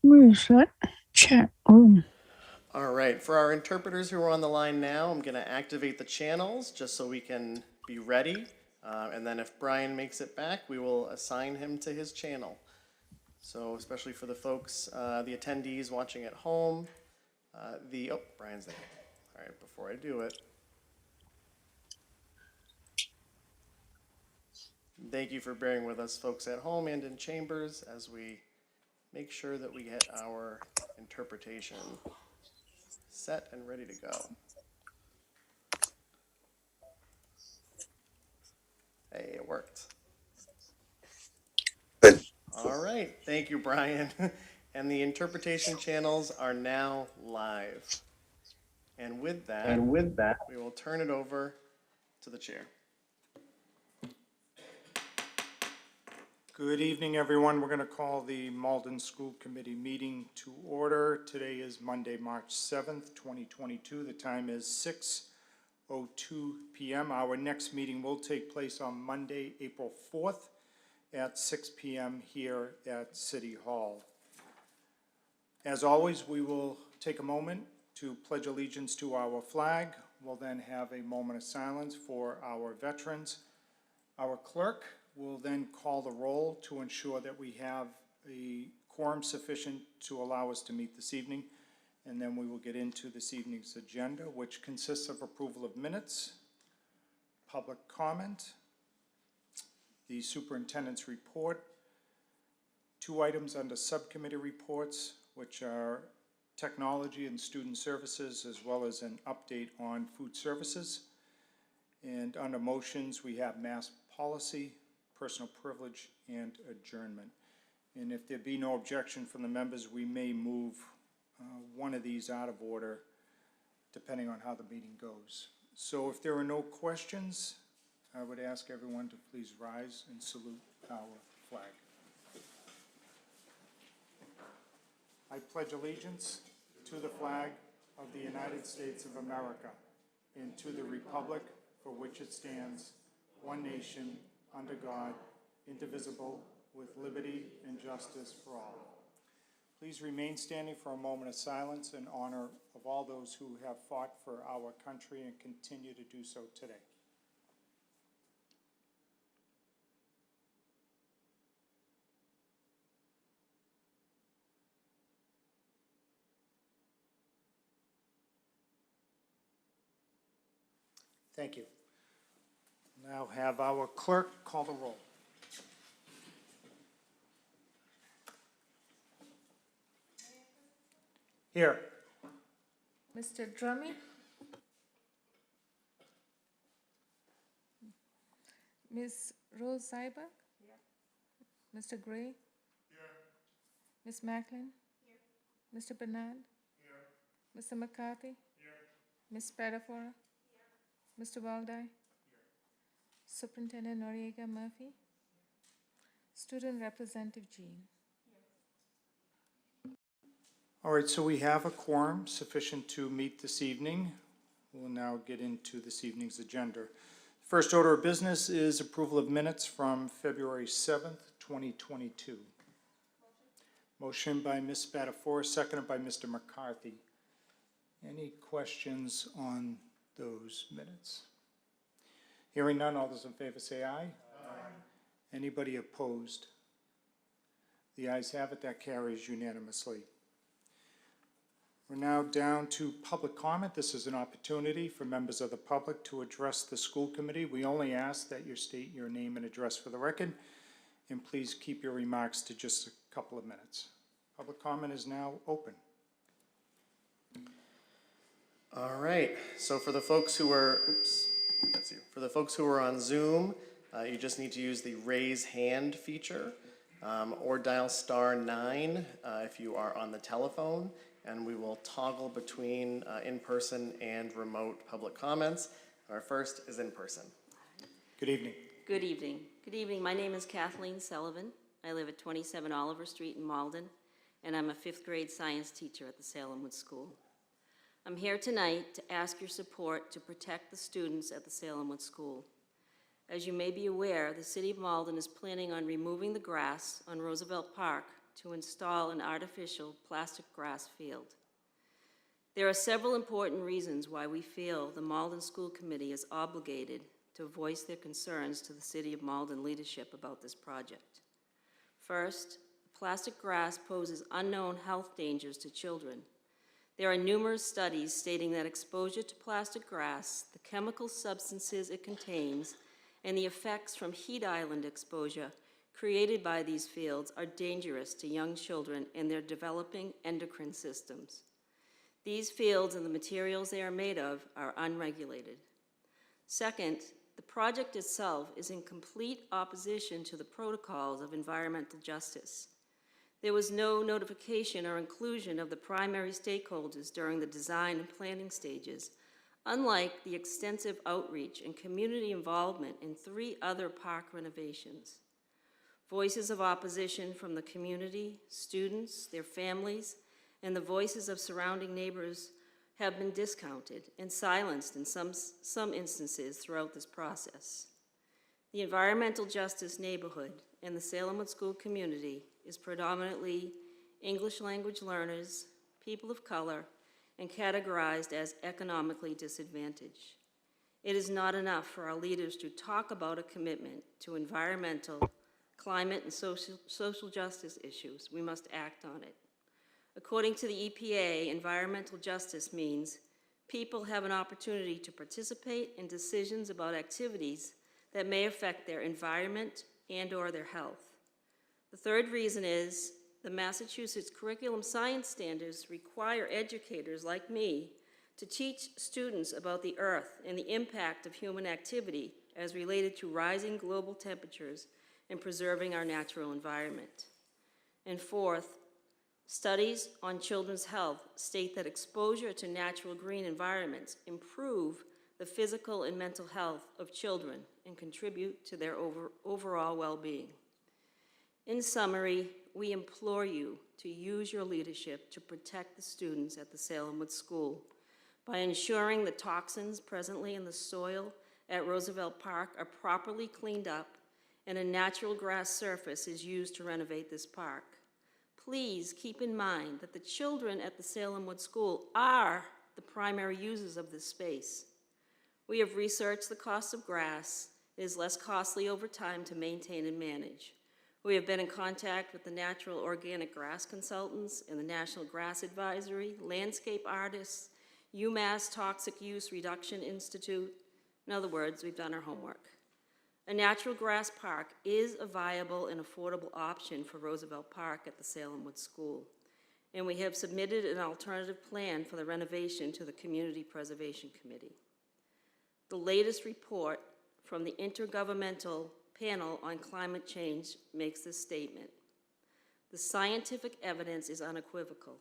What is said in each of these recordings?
Where's that chat room? All right, for our interpreters who are on the line now, I'm going to activate the channels just so we can be ready. And then if Brian makes it back, we will assign him to his channel. So especially for the folks, the attendees watching at home, Brian's there. All right, before I do it, thank you for bearing with us, folks at home and in chambers, as we make sure that we get our interpretation set and ready to go. Hey, it worked. Good. All right, thank you, Brian. And the interpretation channels are now live. And with that, we will turn it over to the chair. Good evening, everyone. We're going to call the Malden School Committee meeting to order. Today is Monday, March 7th, 2022. The time is 6:02 p.m. Our next meeting will take place on Monday, April 4th at 6 p.m. here at City Hall. As always, we will take a moment to pledge allegiance to our flag. We'll then have a moment of silence for our veterans. Our clerk will then call the roll to ensure that we have a quorum sufficient to allow us to meet this evening. And then we will get into this evening's agenda, which consists of approval of minutes, public comment, the superintendent's report, 2 items under subcommittee reports, which are technology and student services, as well as an update on food services. And under motions, we have mass policy, personal privilege, and adjournment. And if there be no objection from the members, we may move one of these out of order depending on how the meeting goes. So if there are no questions, I would ask everyone to please rise and salute our flag. I pledge allegiance to the flag of the United States of America and to the republic for which it stands, one nation, under God, indivisible, with liberty and justice for all. Please remain standing for a moment of silence in honor of all those who have fought for our country and continue to do so today. Thank you. Now have our clerk call the roll. Here. Mr. Drummy? Ms. Rose Zyberg? Here. Mr. Gray? Here. Ms. Macklin? Here. Mr. Bernard? Here. Mr. McCarthy? Here. Ms. Spadafora? Here. Mr. Weldai? Here. Superintendent Noriega Murphy? Student Representative Jean? All right, so we have a quorum sufficient to meet this evening. We'll now get into this evening's agenda. First order of business is approval of minutes from February 7th, 2022. Motion by Ms. Spadafora, seconded by Mr. McCarthy. Any questions on those minutes? Hearing none, all those in favor say aye. Aye. Anybody opposed? The ayes have it, that carries unanimously. We're now down to public comment. This is an opportunity for members of the public to address the school committee. We only ask that you state your name and address for the record, and please keep your remarks to just a couple of minutes. Public comment is now open. All right, so for the folks who are, that's you. For the folks who are on Zoom, you just need to use the raise hand feature or dial *9 if you are on the telephone, and we will toggle between in-person and remote public comments. Our first is in person. Good evening. Good evening. Good evening. My name is Kathleen Sullivan. I live at 27 Oliver Street in Malden, and I'm a 5th grade science teacher at the Salemwood School. I'm here tonight to ask your support to protect the students at the Salemwood School. As you may be aware, the City of Malden is planning on removing the grass on Roosevelt Park to install an artificial plastic grass field. There are several important reasons why we feel the Malden School Committee is obligated to voice their concerns to the City of Malden leadership about this project. First, plastic grass poses unknown health dangers to children. There are numerous studies stating that exposure to plastic grass, the chemical substances it contains, and the effects from heat island exposure created by these fields are dangerous to young children and their developing endocrine systems. These fields and the materials they are made of are unregulated. Second, the project itself is in complete opposition to the protocols of environmental justice. There was no notification or inclusion of the primary stakeholders during the design and planning stages, unlike the extensive outreach and community involvement in 3 other park renovations. Voices of opposition from the community, students, their families, and the voices of surrounding neighbors have been discounted and silenced in some instances throughout this process. The environmental justice neighborhood and the Salemwood School community is predominantly English language learners, people of color, and categorized as economically disadvantaged. It is not enough for our leaders to talk about a commitment to environmental, climate, and social justice issues. We must act on it. According to the EPA, environmental justice means people have an opportunity to participate in decisions about activities that may affect their environment and/or their health. The third reason is the Massachusetts curriculum science standards require educators like me to teach students about the earth and the impact of human activity as related to rising global temperatures and preserving our natural environment. And fourth, studies on children's health state that exposure to natural green environments improve the physical and mental health of children and contribute to their overall well-being. In summary, we implore you to use your leadership to protect the students at the Salemwood School by ensuring the toxins presently in the soil at Roosevelt Park are properly cleaned up and a natural grass surface is used to renovate this park. Please keep in mind that the children at the Salemwood School are the primary users of this space. We have researched the cost of grass. It is less costly over time to maintain and manage. We have been in contact with the natural organic grass consultants and the National Grass Advisory, landscape artists, UMass Toxic Use Reduction Institute. In other words, we've done our homework. A natural grass park is a viable and affordable option for Roosevelt Park at the Salemwood School, and we have submitted an alternative plan for the renovation to the Community Preservation Committee. The latest report from the Intergovernmental Panel on Climate Change makes this statement. The scientific evidence is unequivocal.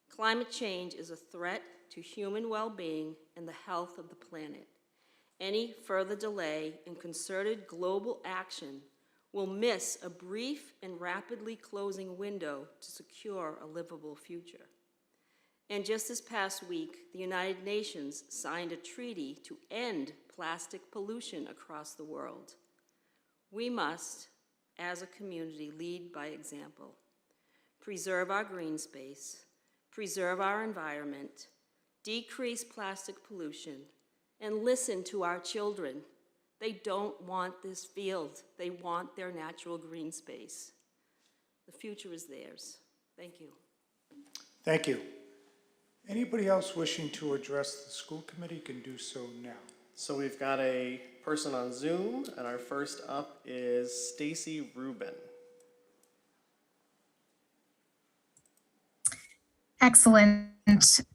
Climate change is a threat to human well-being and the health of the planet. Any further delay in concerted global action will miss a brief and rapidly closing window to secure a livable future. And just this past week, the United Nations signed a treaty to end plastic pollution across the world. We must, as a community, lead by example. Preserve our green space, preserve our environment, decrease plastic pollution, and listen to our children. They don't want this field. They want their natural green space. The future is theirs. Thank you. Thank you. Anybody else wishing to address the school committee can do so now. So we've got a person on Zoom, and our first up is Stacy Rubin. Excellent.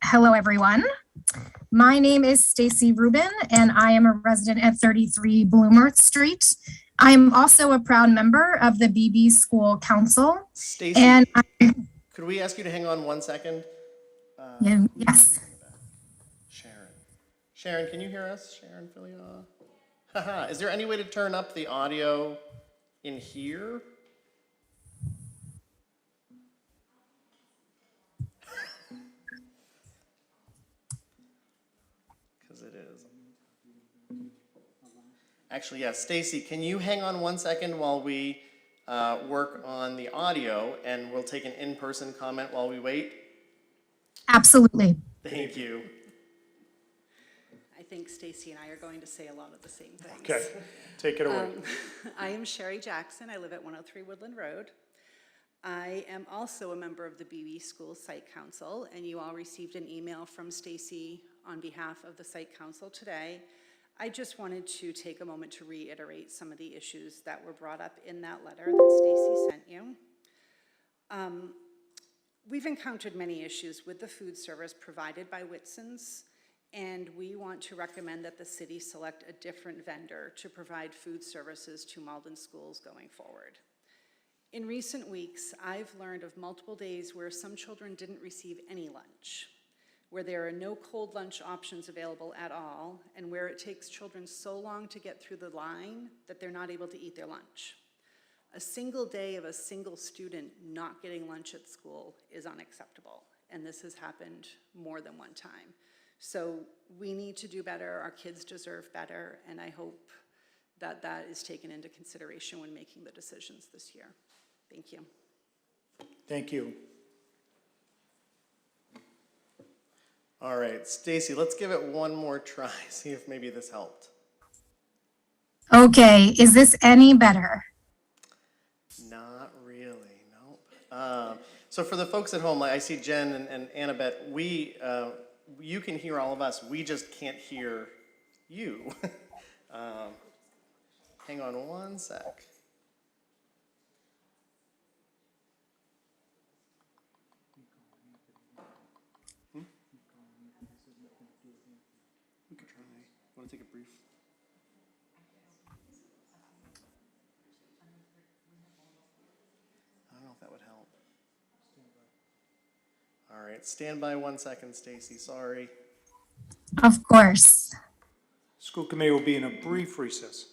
Hello, everyone. My name is Stacy Rubin, and I am a resident at 33 Bloomer Street. I am also a proud member of the BB School Council. Stacy, and could we ask you to hang on 1 second? Yes. Sharon, can you hear us? Sharon Filia? Haha, is there any way to turn up the audio in here? Because it is. Actually, yes. Stacy, can you hang on 1 second while we work on the audio, and we'll take an in-person comment while we wait. Absolutely. Thank you. I think Stacy and I are going to say a lot of the same things. Okay, take it away. I am Sherry Jackson. I live at 103 Woodland Road. I am also a member of the BB School Site Council, and you all received an email from Stacy on behalf of the Site Council today. I just wanted to take a moment to reiterate some of the issues that were brought up in that letter that Stacy sent you. We've encountered many issues with the food service provided by Whitson's, and we want to recommend that the city select a different vendor to provide food services to Malden schools going forward. In recent weeks, I've learned of multiple days where some children didn't receive any lunch, where there are no cold lunch options available at all, and where it takes children so long to get through the line that they're not able to eat their lunch. A single day of a single student not getting lunch at school is unacceptable, and this has happened more than one time. So we need to do better, our kids deserve better, and I hope that that is taken into consideration when making the decisions this year. Thank you. Thank you. All right, Stacy, let's give it one more try, see if maybe this helped. Okay, is this any better? Not really, nope. So for the folks at home, I see Jen and Annabeth, you can hear all of us, we just can't hear you. Hang on one sec. We could try. Want to take a brief? I don't know if that would help. All right, stand by 1 second, Stacy, sorry. Of course. School committee will be in a brief recess.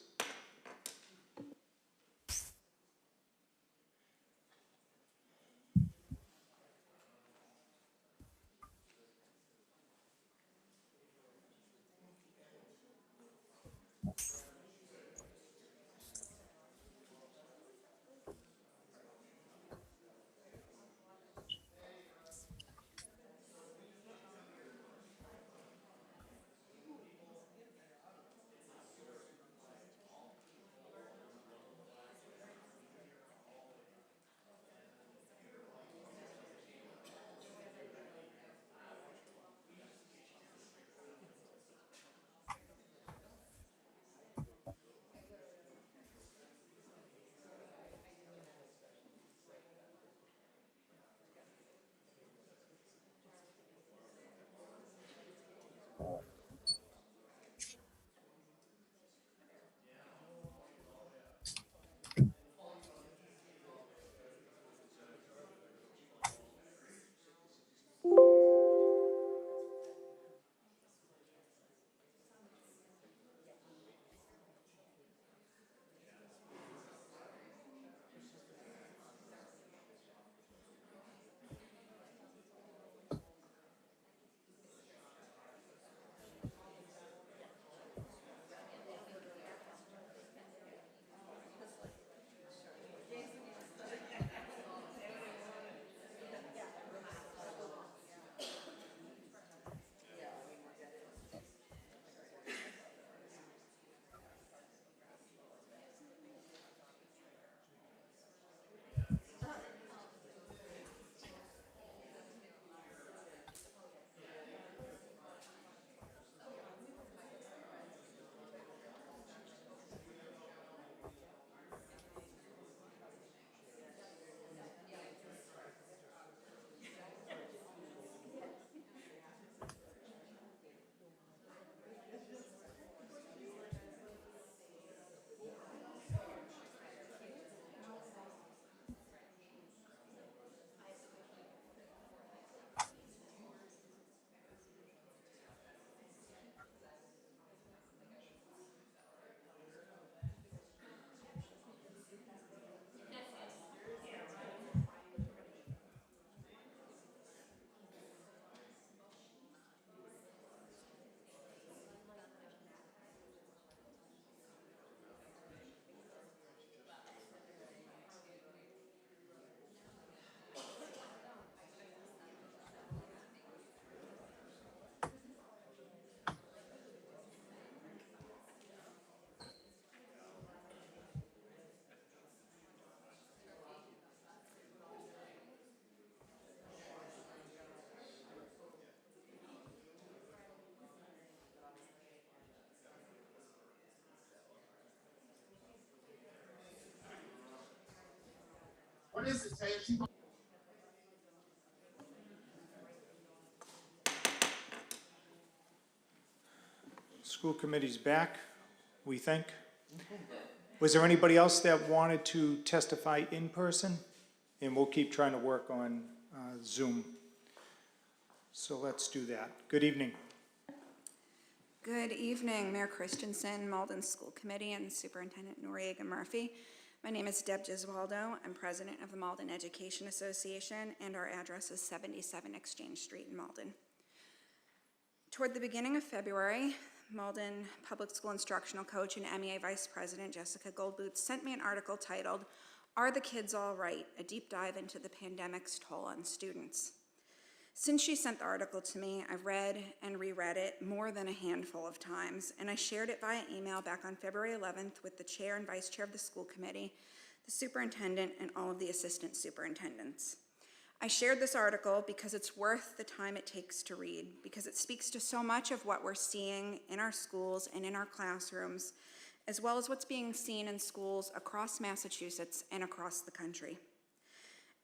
School committee's back, we think. Was there anybody else that wanted to testify in person? And we'll keep trying to work on Zoom. So let's do that. Good evening. Good evening, Mayor Christensen, Malden School Committee, and Superintendent Noriega Murphy. My name is Debgiswaldo. I'm president of the Malden Education Association, and our address is 77 Exchange Street in Malden. Toward the beginning of February, Malden Public School Instructional Coach and MEA Vice President Jessica Goldboots sent me an article titled, "Are the Kids All Right? A Deep Dive into the Pandemic's Toll on Students." Since she sent the article to me, I've read and reread it more than a handful of times, and I shared it via email back on February 11th with the chair and vice chair of the school committee, the superintendent, and all of the assistant superintendents. I shared this article because it's worth the time it takes to read, because it speaks to so much of what we're seeing in our schools and in our classrooms, as well as what's being seen in schools across Massachusetts and across the country.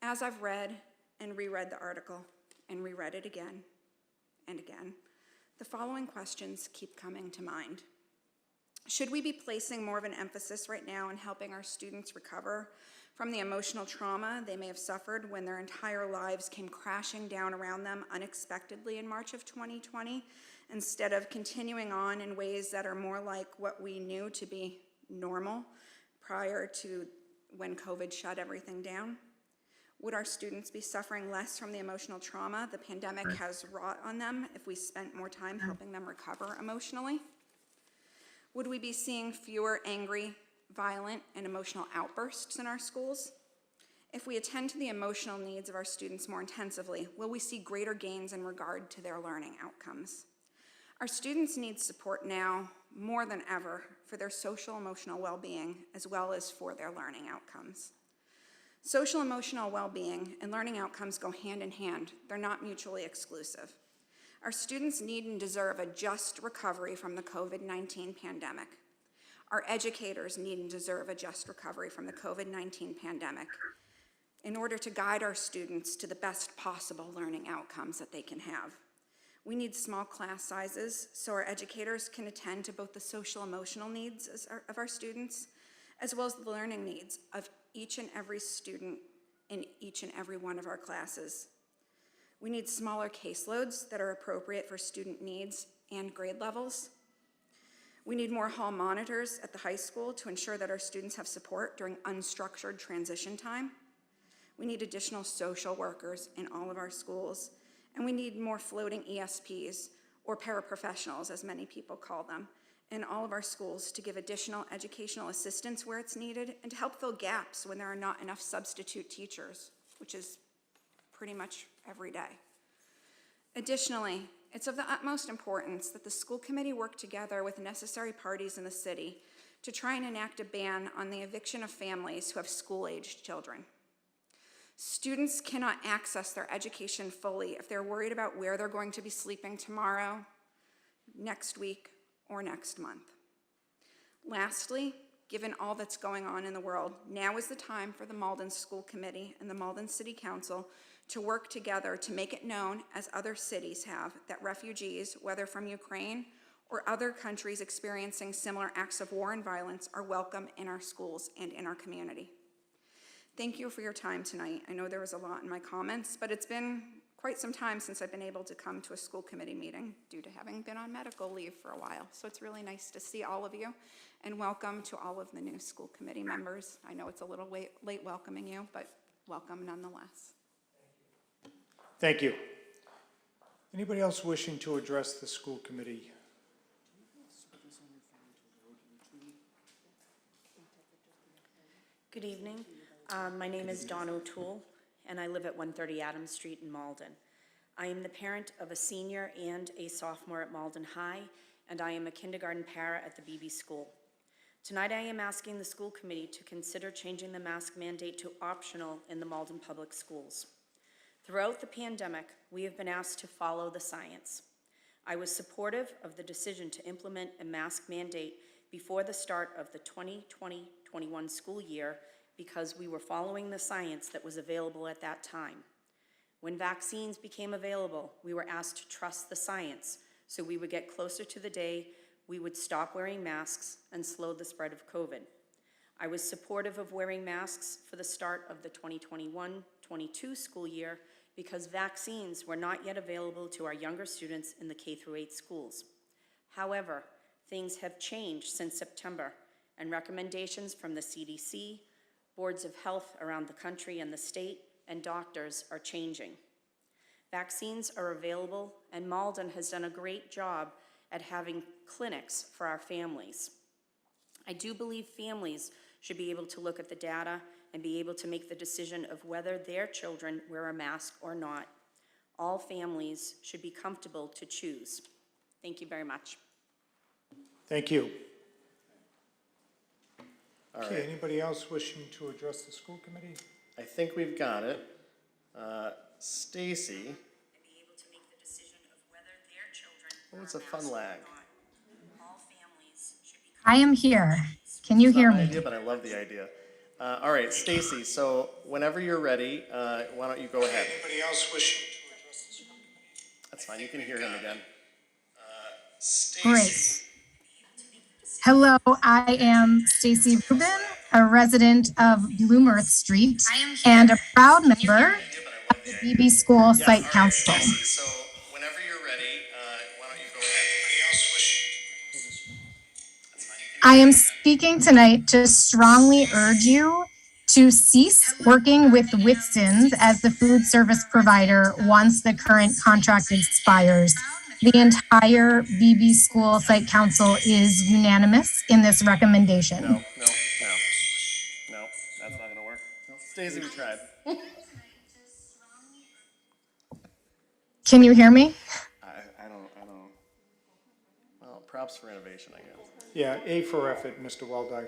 As I've read and reread the article, and reread it again and again, the following questions keep coming to mind. Should we be placing more of an emphasis right now in helping our students recover from the emotional trauma they may have suffered when their entire lives came crashing down around them unexpectedly in March of 2020, instead of continuing on in ways that are more like what we knew to be normal prior to when COVID shut everything down? Would our students be suffering less from the emotional trauma the pandemic has wrought on them if we spent more time helping them recover emotionally? Would we be seeing fewer angry, violent, and emotional outbursts in our schools? If we attend to the emotional needs of our students more intensively, will we see greater gains in regard to their learning outcomes? Our students need support now more than ever for their social emotional well-being as well as for their learning outcomes. Social emotional well-being and learning outcomes go hand in hand. They're not mutually exclusive. Our students need and deserve a just recovery from the COVID-19 pandemic. Our educators need and deserve a just recovery from the COVID-19 pandemic in order to guide our students to the best possible learning outcomes that they can have. We need small class sizes so our educators can attend to both the social emotional needs of our students as well as the learning needs of each and every student in each and every one of our classes. We need smaller caseloads that are appropriate for student needs and grade levels. We need more hall monitors at the high school to ensure that our students have support during unstructured transition time. We need additional social workers in all of our schools, and we need more floating ESPs, or paraprofessionals as many people call them, in all of our schools to give additional educational assistance where it's needed and to help fill gaps when there are not enough substitute teachers, which is pretty much every day. Additionally, it's of the utmost importance that the school committee work together with necessary parties in the city to try and enact a ban on the eviction of families who have school-aged children. Students cannot access their education fully if they're worried about where they're going to be sleeping tomorrow, next week, or next month. Lastly, given all that's going on in the world, now is the time for the Malden School Committee and the Malden City Council to work together to make it known, as other cities have, that refugees, whether from Ukraine or other countries experiencing similar acts of war and violence, are welcome in our schools and in our community. Thank you for your time tonight. I know there was a lot in my comments, but it's been quite some time since I've been able to come to a school committee meeting due to having been on medical leave for a while. So it's really nice to see all of you, and welcome to all of the new school committee members. I know it's a little late welcoming you, but welcome nonetheless. Thank you. Anybody else wishing to address the school committee? Good evening. My name is Dawn OToole, and I live at 130 Adams Street in Malden. I am the parent of a senior and a sophomore at Malden High, and I am a kindergarten para at the BB School. Tonight I am asking the school committee to consider changing the mask mandate to optional in the Malden Public Schools. Throughout the pandemic, we have been asked to follow the science. I was supportive of the decision to implement a mask mandate before the start of the 2020-21 school year, because we were following the science that was available at that time. When vaccines became available, we were asked to trust the science, so we would get closer to the day we would stop wearing masks and slow the spread of COVID. I was supportive of wearing masks for the start of the 2021-22 school year because vaccines were not yet available to our younger students in the K-8 schools. However, things have changed since September, and recommendations from the CDC, boards of health around the country and the state, and doctors are changing. Vaccines are available, and Malden has done a great job at having clinics for our families. I do believe families should be able to look at the data and be able to make the decision of whether their children wear a mask or not. All families should be comfortable to choose. Thank you very much. Thank you. All Okay, right. anybody else wishing to address the school committee? I think we've got it. Stacy. Oh, it's a fun lag. I am here. Can you hear Not my me? idea, but I love the idea. All right, Stacy, so whenever you're ready, why don't you go ahead? Anybody else wishing to address the school committee? That's fine, you can hear him again. Great. Hello, I am Stacy Rubin, a resident of Bloomworth Street and a proud member of the BB School Site Council. Stacy, so whenever you're ready, why don't you go ahead? Anybody else wishing? I am speaking tonight to strongly urge you to cease working with Whitson's as the food service provider once the current contract expires. The entire BB School Site Council is unanimous in this recommendation. No, that's not gonna work. Stacy, we tried. Can you hear me? I don't. Well, props for innovation, I guess. Yeah, A for effort, Mr. Weldai.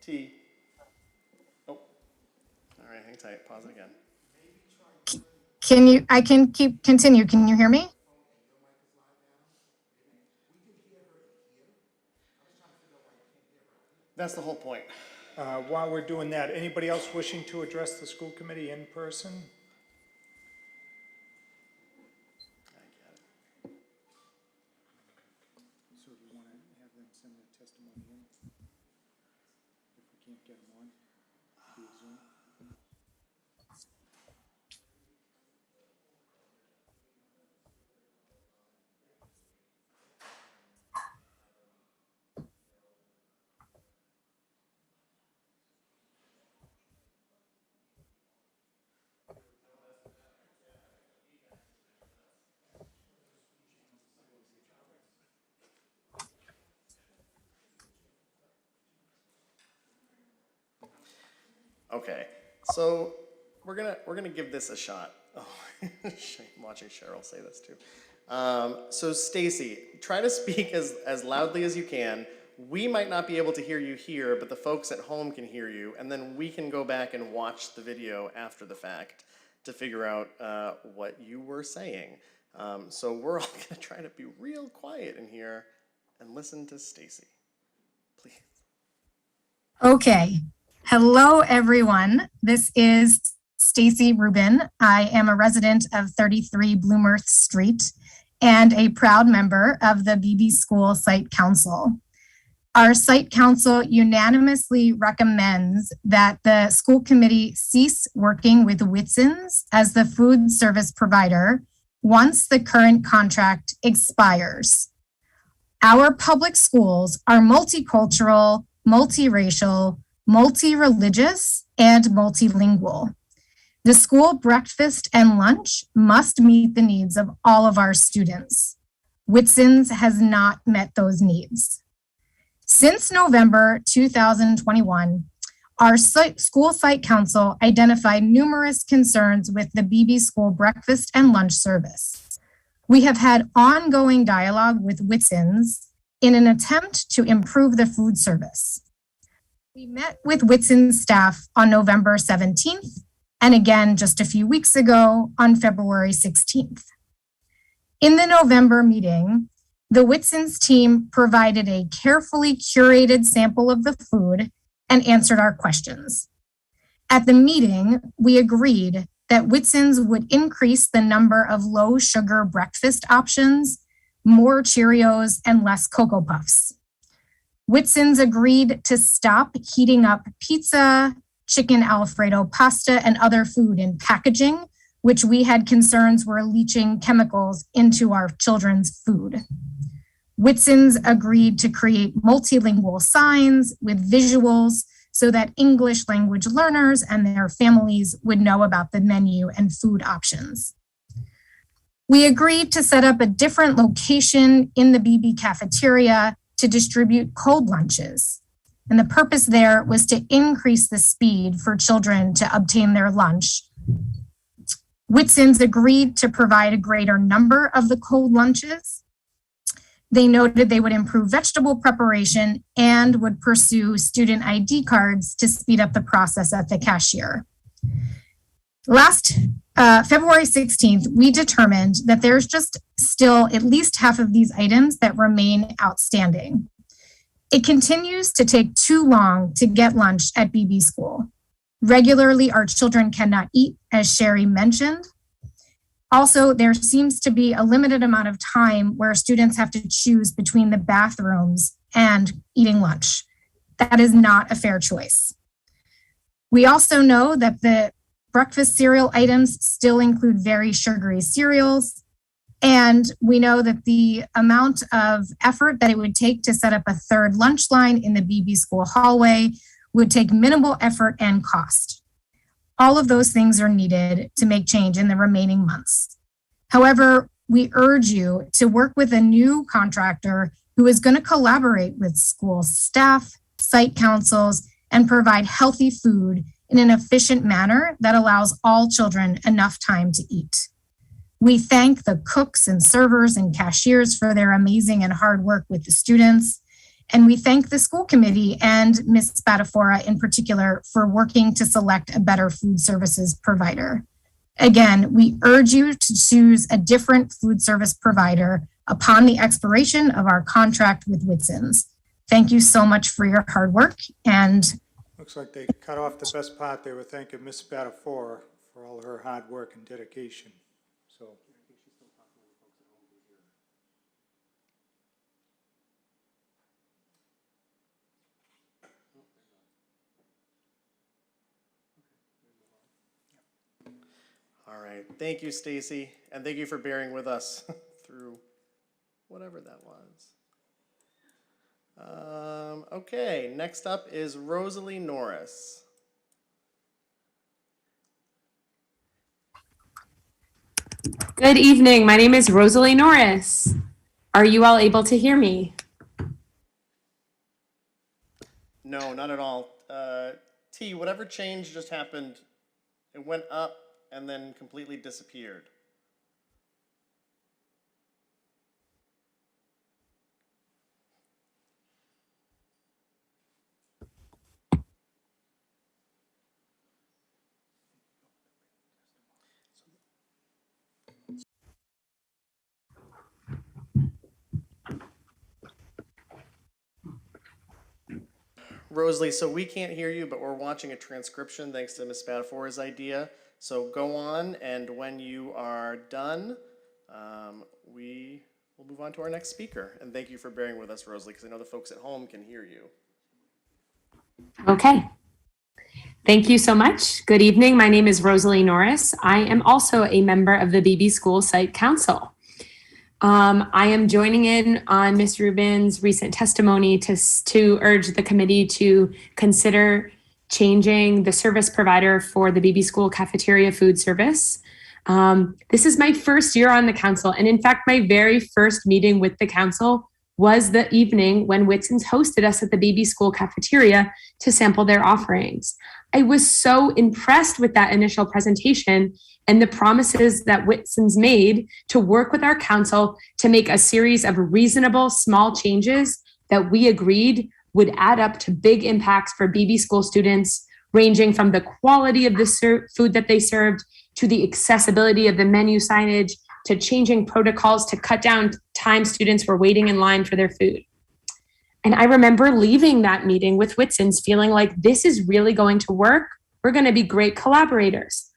T. Oh, all right, hang tight, pause it again. Can you, I can continue. Can you hear me? That's the whole point. While we're doing that, anybody else wishing to address the school committee in person? I get it. So do we want to have them send their testimony in? If we can't get them on via Zoom? Okay, so we're gonna give this a shot. Oh, I'm watching Cheryl say this too. So Stacy, try to speak as loudly as you can. We might not be able to hear you here, but the folks at home can hear you, and then we can go back and watch the video after the fact to figure out what you were saying. So we're all gonna try to be real quiet in here and listen to Stacy, please. Okay. Hello, everyone. This is Stacy Rubin. I am a resident of 33 Bloomworth Street and a proud member of the BB School Site Council. Our Site Council unanimously recommends that the school committee cease working with Whitson's as the food service provider once the current contract expires. Our public schools are multicultural, multiracial, multi-religious, and multilingual. The school breakfast and lunch must meet the needs of all of our students. Whitson's has not met those needs. Since November 2021, our school site council identified numerous concerns with the BB School breakfast and lunch service. We have had ongoing dialogue with Whitson's in an attempt to improve the food service. We met with Whitson's staff on November 17th, and again just a few weeks ago on February 16th. In the November meeting, the Whitson's team provided a carefully curated sample of the food and answered our questions. At the meeting, we agreed that Whitson's would increase the number of low sugar breakfast options, more Cheerios, and less Cocoa Puffs. Whitson's agreed to stop heating up pizza, chicken Alfredo pasta, and other food in packaging, which we had concerns were leaching chemicals into our children's food. Whitson's agreed to create multilingual signs with visuals so that English language learners and their families would know about the menu and food options. We agreed to set up a different location in the BB cafeteria to distribute cold lunches. And the purpose there was to increase the speed for children to obtain their lunch. Whitson's agreed to provide a greater number of the cold lunches. They noted they would improve vegetable preparation and would pursue student ID cards to speed up the process at the cashier. Last February 16th, we determined that there's just still at least half of these items that remain outstanding. It continues to take too long to get lunch at BB School. Regularly, our children cannot eat, as Sherry mentioned. Also, there seems to be a limited amount of time where students have to choose between the bathrooms and eating lunch. That is not a fair choice. We also know that the breakfast cereal items still include very sugary cereals. And we know that the amount of effort that it would take to set up a third lunch line in the BB School hallway would take minimal effort and cost. All of those things are needed to make change in the remaining months. However, we urge you to work with a new contractor who is going to collaborate with school staff, site councils, and provide healthy food in an efficient manner that allows all children enough time to eat. We thank the cooks and servers and cashiers for their amazing and hard work with the students. And we thank the school committee and Ms. Spadafora in particular for working to select a better food services provider. Again, we urge you to choose a different food service provider upon the expiration of our contract with Whitson's. Thank you so much for your hard work. And Looks like they cut off the best part. They were thanking Ms. Spadafora for all her hard work and dedication. So. All right, thank you, Stacy, and thank you for bearing with us through whatever that was. Okay, next up is Rosie Norris. Good evening. My name is Rosie Norris. Are you all able to hear me? No, not at all. T, whatever change just happened, it went up and then completely disappeared. Rosalie, so we can't hear you, but we're watching a transcription thanks to Ms. Spadafora's idea. So go on, and when you are done, we will move on to our next speaker. And thank you for bearing with us, Rosalie, because I know the folks at home can hear you. Okay. Thank you so much. Good evening. My name is Rosie Norris. I am also a member of the BB School Site Council. I am joining in on Ms. Rubin's recent testimony to urge the committee to consider changing the service provider for the BB School cafeteria food service. This is my first year on the council, and in fact, my very first meeting with the council was the evening when Whitson's hosted us at the BB School cafeteria to sample their offerings. I was so impressed with that initial presentation and the promises that Whitson's made to work with our council to make a series of reasonable small changes that we agreed would add up to big impacts for BB School students, ranging from the quality of the food that they served to the accessibility of the menu signage to changing protocols to cut down time students were waiting in line for their food. And I remember leaving that meeting with Whitson's feeling like this is really going to work We're going to be great collaborators.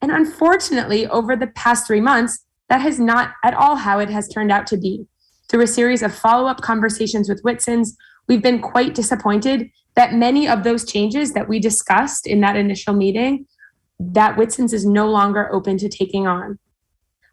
And unfortunately, over the past 3 months, that has not at all how it has turned out to be. Through a series of follow-up conversations with Whitson's, we've been quite disappointed that many of those changes that we discussed in that initial meeting, that Whitson's is no longer open to taking on.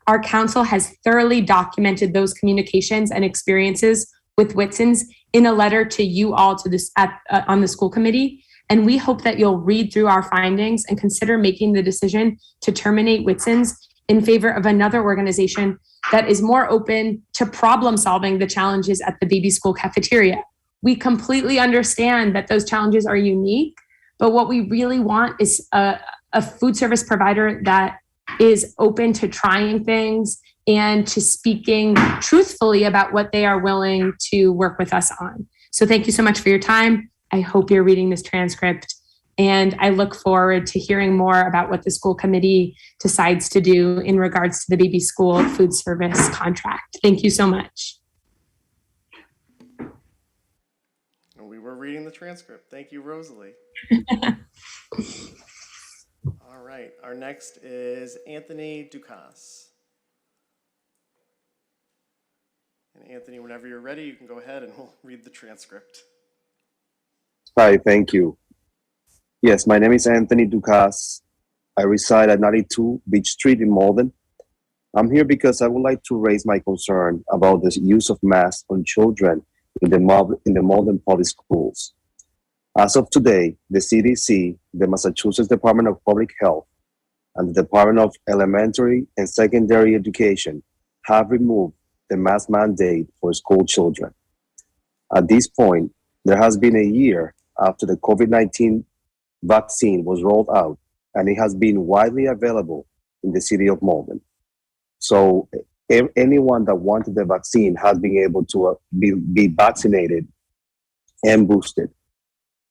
Our council has thoroughly documented those communications and experiences with Whitson's in a letter to you all to this on the school committee. And we hope that you'll read through our findings and consider making the decision to terminate Whitson's in favor of another organization that is more open to problem solving the challenges at the baby school cafeteria. We completely understand that those challenges are unique, but what we really want is a food service provider that is open to trying things and to speaking truthfully about what they are willing to work with us on. So thank you so much for your time. I hope you're reading this transcript, and I look forward to hearing more about what the school committee decides to do in regards to the baby school food service contract. Thank you so much. We were reading the transcript. Thank you, Rosalie. All right, our next is Anthony Ducasse. And Anthony, whenever you're ready, you can go ahead and we'll read the transcript. Hi, thank you. Yes, my name is Anthony Ducasse. I reside at 92 Beach Street in Malden. I'm here because I would like to raise my concern about the use of masks on children in the Malden public schools. As of today, the CDC, the Massachusetts Department of Public Health, and the Department of Elementary and Secondary Education have removed the mask mandate for school children. At this point, there has been a year after the COVID-19 vaccine was rolled out, and it has been widely available in the city of Malden. So anyone that wanted the vaccine has been able to be vaccinated and boosted.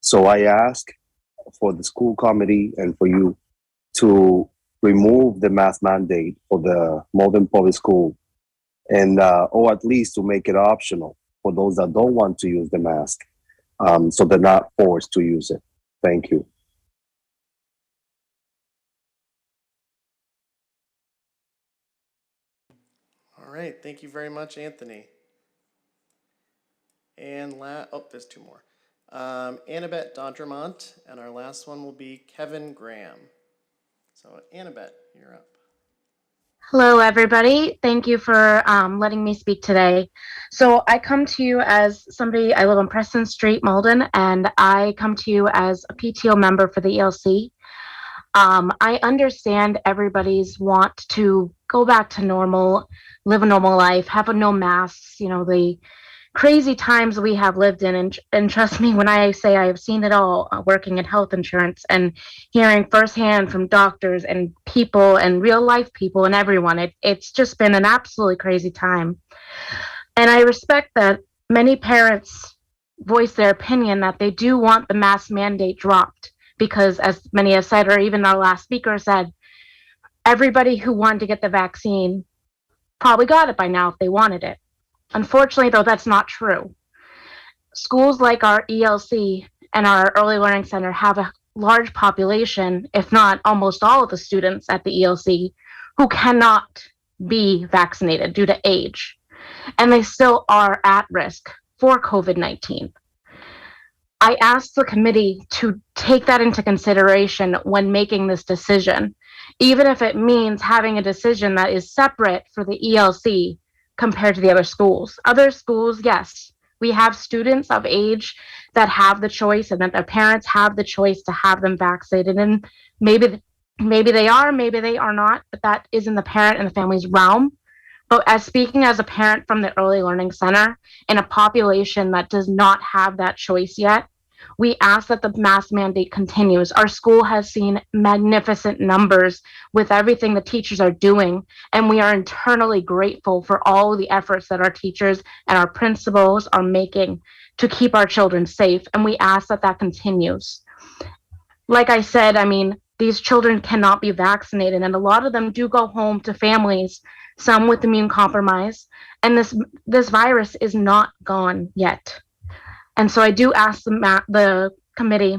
So I ask for the school committee and for you to remove the mask mandate for the Malden Public School, and or at least to make it optional for those that don't want to use the mask, so they're not forced to use it. Thank you. All right, thank you very much, Anthony. And there's two more. Annabeth Dormont, and our last one will be Kevin Graham. So Annabeth, you're up. Hello, everybody. Thank you for letting me speak today. So I come to you as somebody, I live on Preston Street, Malden, and I come to you as a PTO member for the ELC. I understand everybody's want to go back to normal, live a normal life, have no masks, the crazy times we have lived in. And trust me when I say I have seen it all, working in health insurance and hearing firsthand from doctors and people and real life people and everyone. It's just been an absolutely crazy time. And I respect that many parents voice their opinion that they do want the mask mandate dropped, because as many have said, or even our last speaker said, everybody who wanted to get the vaccine probably got it by now if they wanted it. Unfortunately, though, that's not true. Schools like our ELC and our Early Learning Center have a large population, if not almost all of the students at the ELC, who cannot be vaccinated due to age, and they still are at risk for COVID-19. I asked the committee to take that into consideration when making this decision, even if it means having a decision that is separate for the ELC compared to the other schools. Other schools, yes, we have students of age that have the choice and that their parents have the choice to have them vaccinated. And maybe they are, maybe they are not, but that is in the parent and the family's realm. But speaking as a parent from the Early Learning Center in a population that does not have that choice yet, we ask that the mask mandate continues. Our school has seen magnificent numbers with everything the teachers are doing, and we are internally grateful for all the efforts that our teachers and our principals are making to keep our children safe, and we ask that that continues. Like I said, these children cannot be vaccinated, and a lot of them do go home to families, some with immune compromise, and this virus is not gone yet. And so I do ask the committee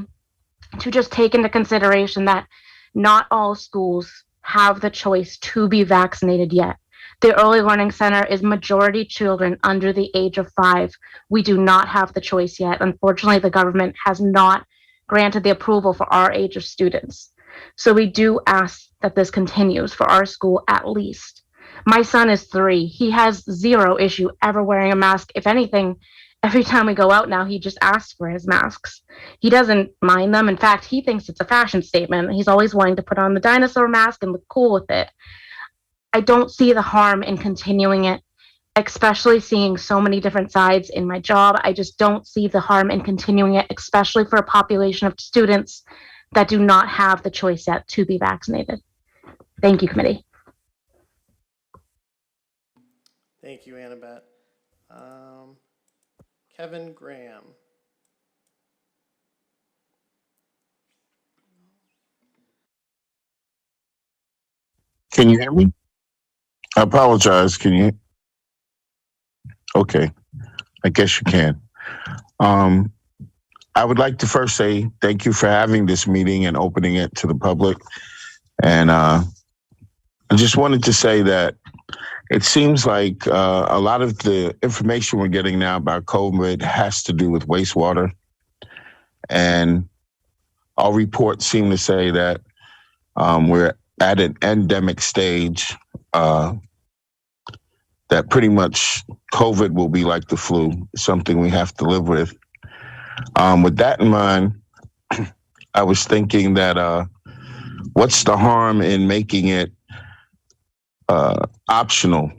to just take into consideration that not all schools have the choice to be vaccinated yet. The Early Learning Center is majority children under the age of 5. We do not have the choice yet. Unfortunately, the government has not granted the approval for our age of students. So we do ask that this continues for our school at least. My son is 3. He has zero issue ever wearing a mask. If anything, every time we go out now, he just asks for his masks. He doesn't mind them. In fact, he thinks it's a fashion statement. He's always wanting to put on the dinosaur mask and look cool with it. I don't see the harm in continuing it, especially seeing so many different sides in my job. I just don't see the harm in continuing it, especially for a population of students that do not have the choice yet to be vaccinated. Thank you, committee. Thank you, Annabeth. Kevin Graham. Can you hear me? I apologize. Can you? Okay. I guess you can. I would like to first say thank you for having this meeting and opening it to the public. And I just wanted to say that it seems like a lot of the information we're getting now about COVID has to do with wastewater. And all reports seem to say that we're at an endemic stage, that pretty much COVID will be like the flu, something we have to live with. With that in mind, I was thinking that what's the harm in making it optional?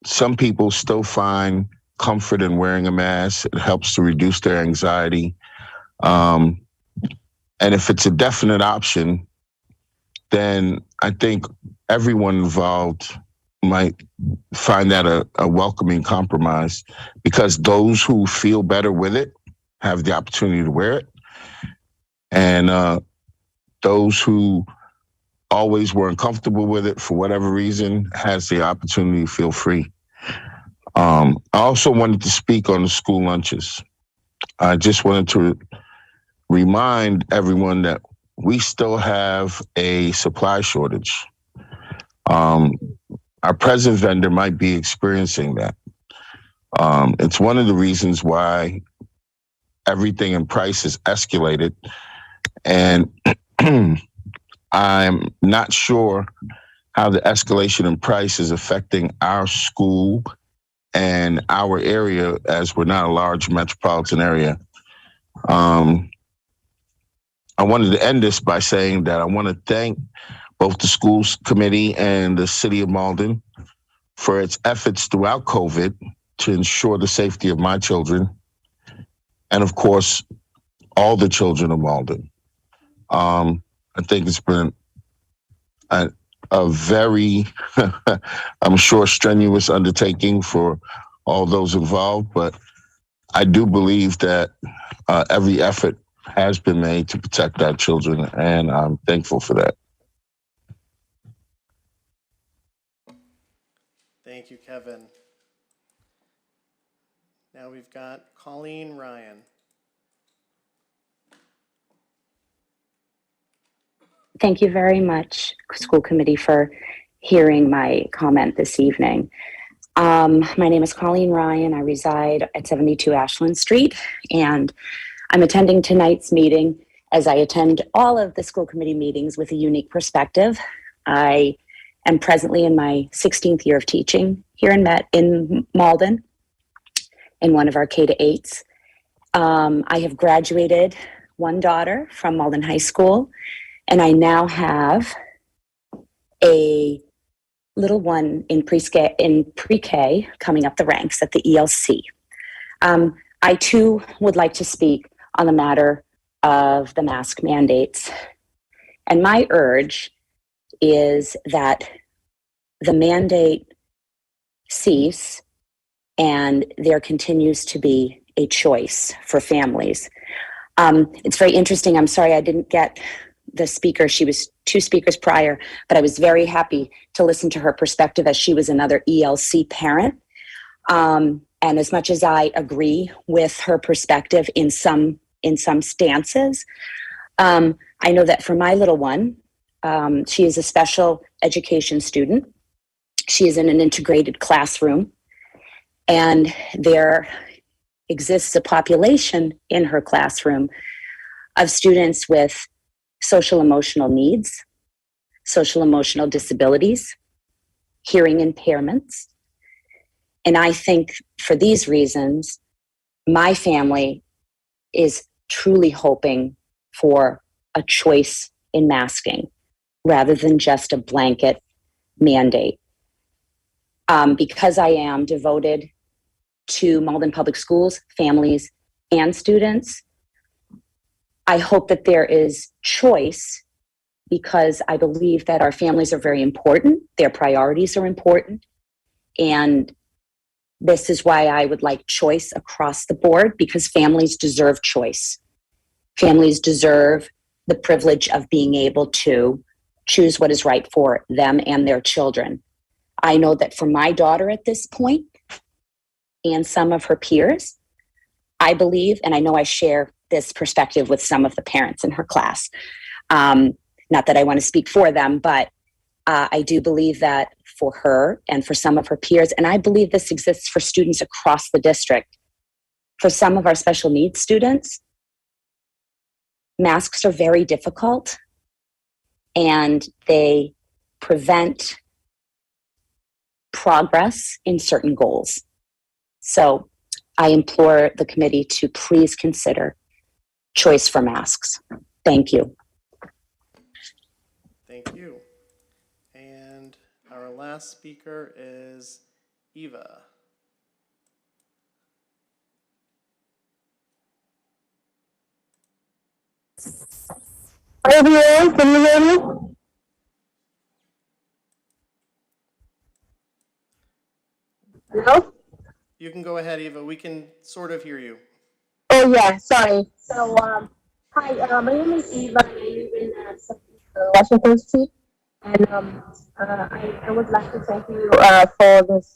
Some people still find comfort in wearing a mask. It helps to reduce their anxiety. And if it's a definite option, then I think everyone involved might find that a welcoming compromise, because those who feel better with it have the opportunity to wear it. And those who always were uncomfortable with it for whatever reason has the opportunity to feel free. I also wanted to speak on the school lunches. I just wanted to remind everyone that we still have a supply shortage. Our present vendor might be experiencing that. It's one of the reasons why everything in price is escalated. And I'm not sure how the escalation in price is affecting our school and our area, as we're not a large metropolitan area. I wanted to end this by saying that I want to thank both the schools committee and the city of Malden for its efforts throughout COVID to ensure the safety of my children, and of course, all the children of Malden. I think it's been a very, I'm sure, strenuous undertaking for all those involved, but I do believe that every effort has been made to protect our children, and I'm thankful for that. Thank you, Kevin. Now we've got Colleen Ryan. Thank you very much, school committee, for hearing my comment this evening. My name is Colleen Ryan. I reside at 72 Ashland Street, and I'm attending tonight's meeting as I attend all of the school committee meetings with a unique perspective. I am presently in my 16th year of teaching here in Malden in one of our K-8s. I have graduated one daughter from Malden High School, and I now have a little one in pre-K coming up the ranks at the ELC. I too would like to speak on the matter of the mask mandates. And my urge is that the mandate cease and there continues to be a choice for families. It's very interesting. I'm sorry I didn't get the speaker. She was 2 speakers prior, but I was very happy to listen to her perspective as she was another ELC parent. And as much as I agree with her perspective in some in some stances. I know that for my little one, she is a special education student. She is in an integrated classroom, and there exists a population in her classroom of students with social emotional needs, social emotional disabilities, hearing impairments. And I think for these reasons, my family is truly hoping for a choice in masking rather than just a blanket mandate. Because I am devoted to Malden Public Schools, families, and students, I hope that there is choice, because I believe that our families are very important, their priorities are important, and this is why I would like choice across the board, because families deserve choice. Families deserve the privilege of being able to choose what is right for them and their children. I know that for my daughter at this point, and some of her peers, I believe, and I know I share this perspective with some of the parents in her class. Not that I want to speak for them, but I do believe that for her and for some of her peers, and I believe this exists for students across the district, for some of our special needs students, masks are very difficult and they prevent progress in certain goals. So I implore the committee to please consider choice for masks. Thank you. Thank you. And our last speaker is Eva. Hi everyone, can you hear me? Hello? You can go ahead, Eva. We can sort of hear you. Oh yeah, sorry. So, hi, my name is Eva. I live in Washington Street, and I would like to thank you for this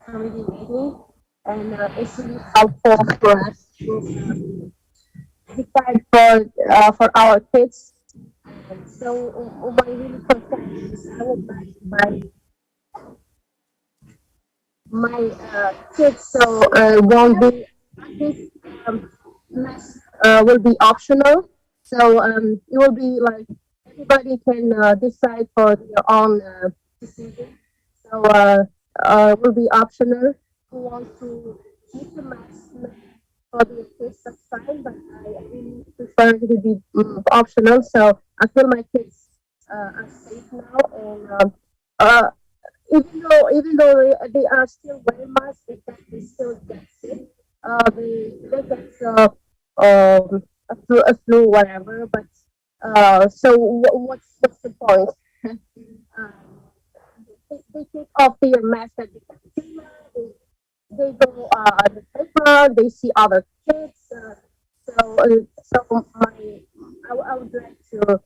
committee meeting, and it's really helpful for us to decide for our kids. And so, my really concern is I would like my kids won't be this mask will be optional, so it will be like everybody can decide for their own decision. So it will be optional. Who wants to keep the mask for the kids, that's fine, but I really prefer it to be optional, so I feel my kids are safe now. And even though they are still wearing masks, they still get sick. They get a flu, whatever. But so what's the point? They take off their mask at the cafeteria. They go on the playground. They see other kids. I would like to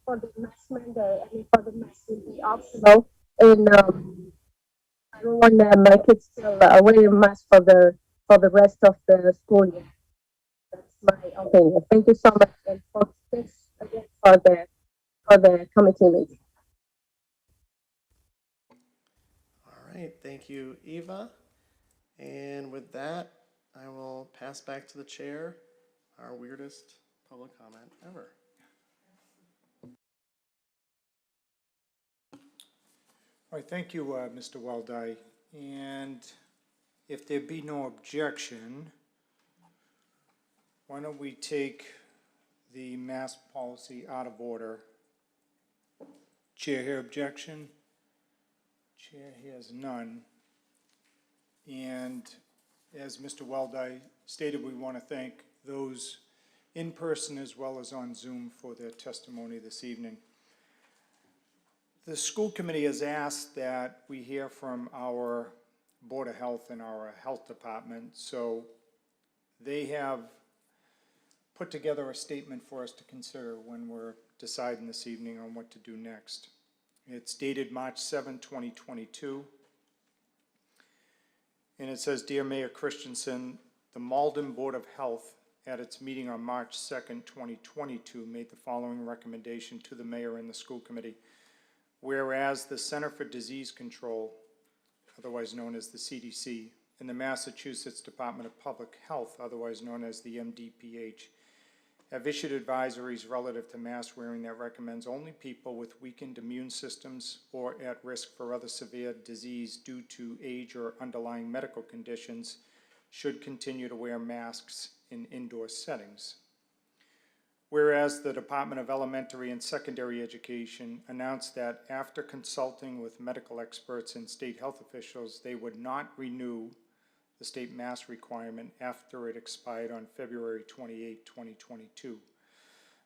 for the mask mandate. I mean, for the mask to be optional. And I don't want my kids still wearing masks for the rest of the school year. That's my opinion. Thank you so much, and thanks again for the committee meeting. All right, thank you, Eva. And with that, I will pass back to the chair, our weirdest public comment ever. All right, thank you, Mr. Weldai. And if there be no objection, why don't we take the mask policy out of order? Chair hear objection? Chair hears none. And as Mr. Weldai stated, we want to thank those in person as well as on Zoom for their testimony this evening. The school committee has asked that we hear from our Board of Health and our health department, so they have put together a statement for us to consider when we're deciding this evening on what to do next. It's dated March 7, 2022, and it says, "Dear Mayor Christensen, The Malden Board of Health, at its meeting on March 2nd, 2022, made the following recommendation to the mayor and the school committee. Whereas the Center for Disease Control, otherwise known as the CDC, and the Massachusetts Department of Public Health, otherwise known as the MDPH, have issued advisories relative to mask wearing that recommends only people with weakened immune systems or at risk for other severe disease due to age or underlying medical conditions should continue to wear masks in indoor settings. Whereas the Department of Elementary and Secondary Education announced that after consulting with medical experts and state health officials, they would not renew the state mask requirement after it expired on February 28, 2022.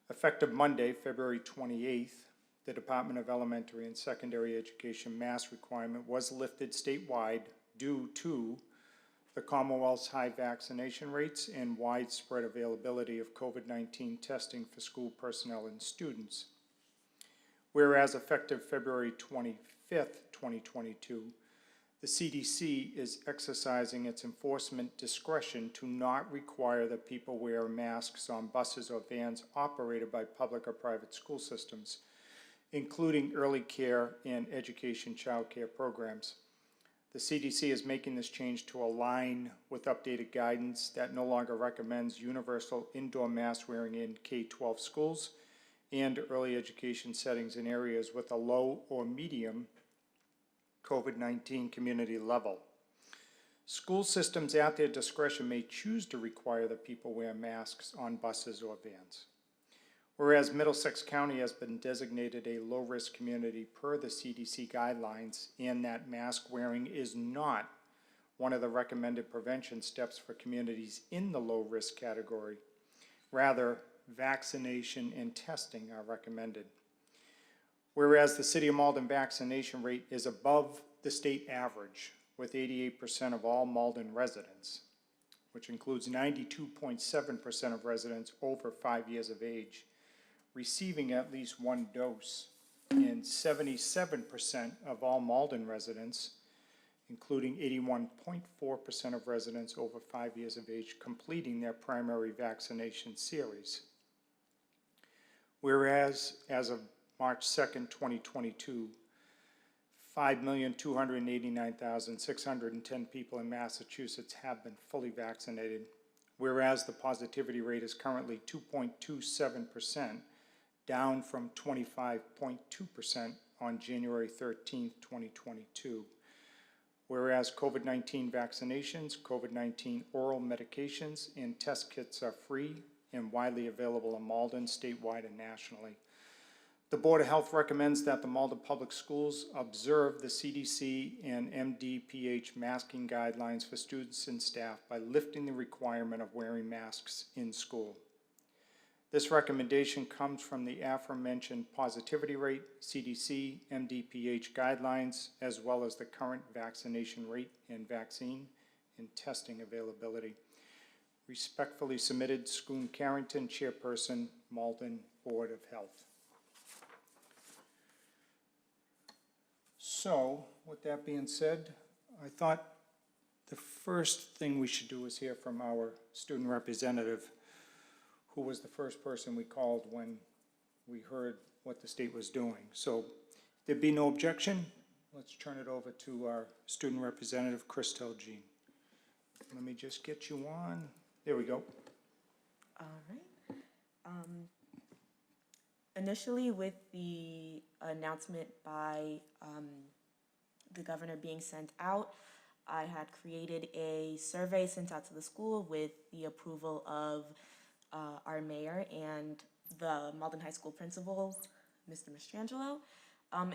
Effective Monday, February 28th, the Department of Elementary and Secondary Education mask requirement was lifted statewide due to the Commonwealth's high vaccination rates and widespread availability of COVID-19 testing for school personnel and students. Whereas effective February 25th, 2022, the CDC is exercising its enforcement discretion to not require that people wear masks on buses or vans operated by public or private school systems, including early care and education child care programs. The CDC is making this change to align with updated guidance that no longer recommends universal indoor mask wearing in K-12 schools and early education settings in areas with a low or medium COVID-19 community level. School systems at their discretion may choose to require that people wear masks on buses or vans. Whereas Middlesex County has been designated a low-risk community per the CDC guidelines, and that mask wearing is not one of the recommended prevention steps for communities in the low-risk category. Rather, vaccination and testing are recommended. Whereas the City of Malden vaccination rate is above the state average, with 88% of all Malden residents, which includes 92.7% of residents over 5 years of age, receiving at least one dose, and 77% of all Malden residents, including 81.4% of residents over 5 years of age, completing their primary vaccination series. Whereas, as of March 2nd, 2022, 5,289,610 people in Massachusetts have been fully vaccinated, whereas the positivity rate is currently 2.27%, down from 25.2% on January 13th, 2022. Whereas COVID-19 vaccinations, COVID-19 oral medications, and test kits are free and widely available in Malden, statewide and nationally. The Board of Health recommends that the Malden Public Schools observe the CDC and MDPH masking guidelines for students and staff by lifting the requirement of wearing masks in school. This recommendation comes from the aforementioned positivity rate, CDC, MDPH guidelines, as well as the current vaccination rate and vaccine and testing availability. Respectfully submitted, Schoon Carrington, Chairperson, Malden Board of Health. So, with that being said, I thought the first thing we should do is hear from our student representative, who was the first person we called when we heard what the state was doing. So, if there'd be no objection, let's turn it over to our student representative, Christelle Jean. Let me just get you on. There we go. All right. Initially, with the announcement by the governor being sent out, I had created a survey sent out to the school with the approval of our mayor and the Malden High School principal, Mr. Mastrangelo.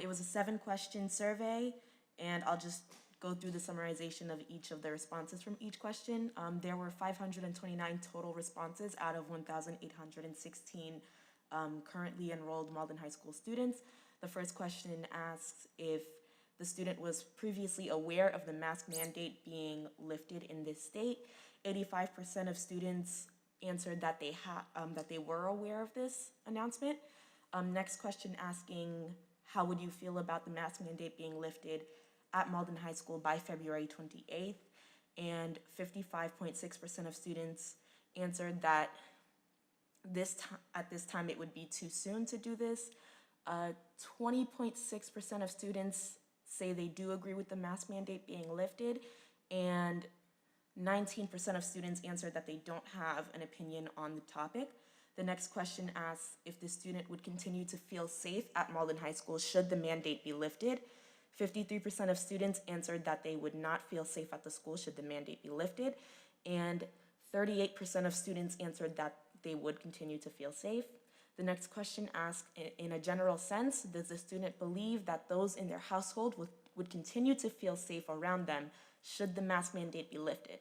It was a 7-question survey, and I'll just go through the summarization of each of the responses from each question. There were 529 total responses out of 1,816 currently enrolled Malden High School students. The first question asks if the student was previously aware of the mask mandate being lifted in this state. 85% of students answered that they were aware of this announcement. Next question asking, how would you feel about the mask mandate being lifted at Malden High School by February 28th? and 55.6% of students answered that at this time it would be too soon to do this. 20.6% of students say they do agree with the mask mandate being lifted, and 19% of students answered that they don't have an opinion on the topic. The next question asks if the student would continue to feel safe at Malden High School should the mandate be lifted. 53% of students answered that they would not feel safe at the school should the mandate be lifted, and 38% of students answered that they would continue to feel safe. The next question asks, in a general sense, does the student believe that those in their household would continue to feel safe around them should the mask mandate be lifted?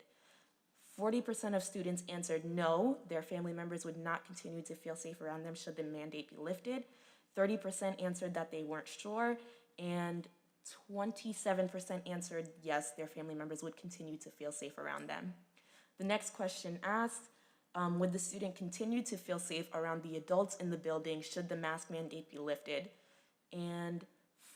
40% of students answered no, their family members would not continue to feel safe around them should the mandate be lifted. 30% answered that they weren't sure, and 27% answered yes, their family members would continue to feel safe around them. The next question asks, would the student continue to feel safe around the adults in the building should the mask mandate be lifted? And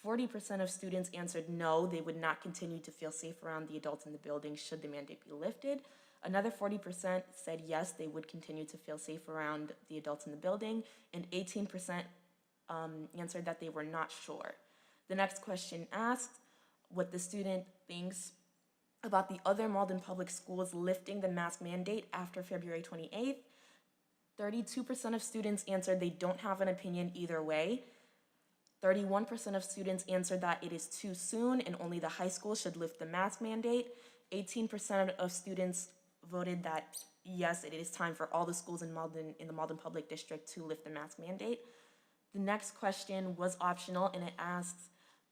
40% of students answered no, they would not continue to feel safe around the adults in the building should the mandate be lifted. Another 40% said yes, they would continue to feel safe around the adults in the building, and 18% answered that they were not sure. The next question asks what the student thinks about the other Malden public schools lifting the mask mandate after February 28th. 32% of students answered they don't have an opinion either way. 31% of students answered that it is too soon and only the high school should lift the mask mandate. 18% of students voted that yes, it is time for all the schools in the Malden Public District to lift the mask mandate. The next question was optional, and it asks,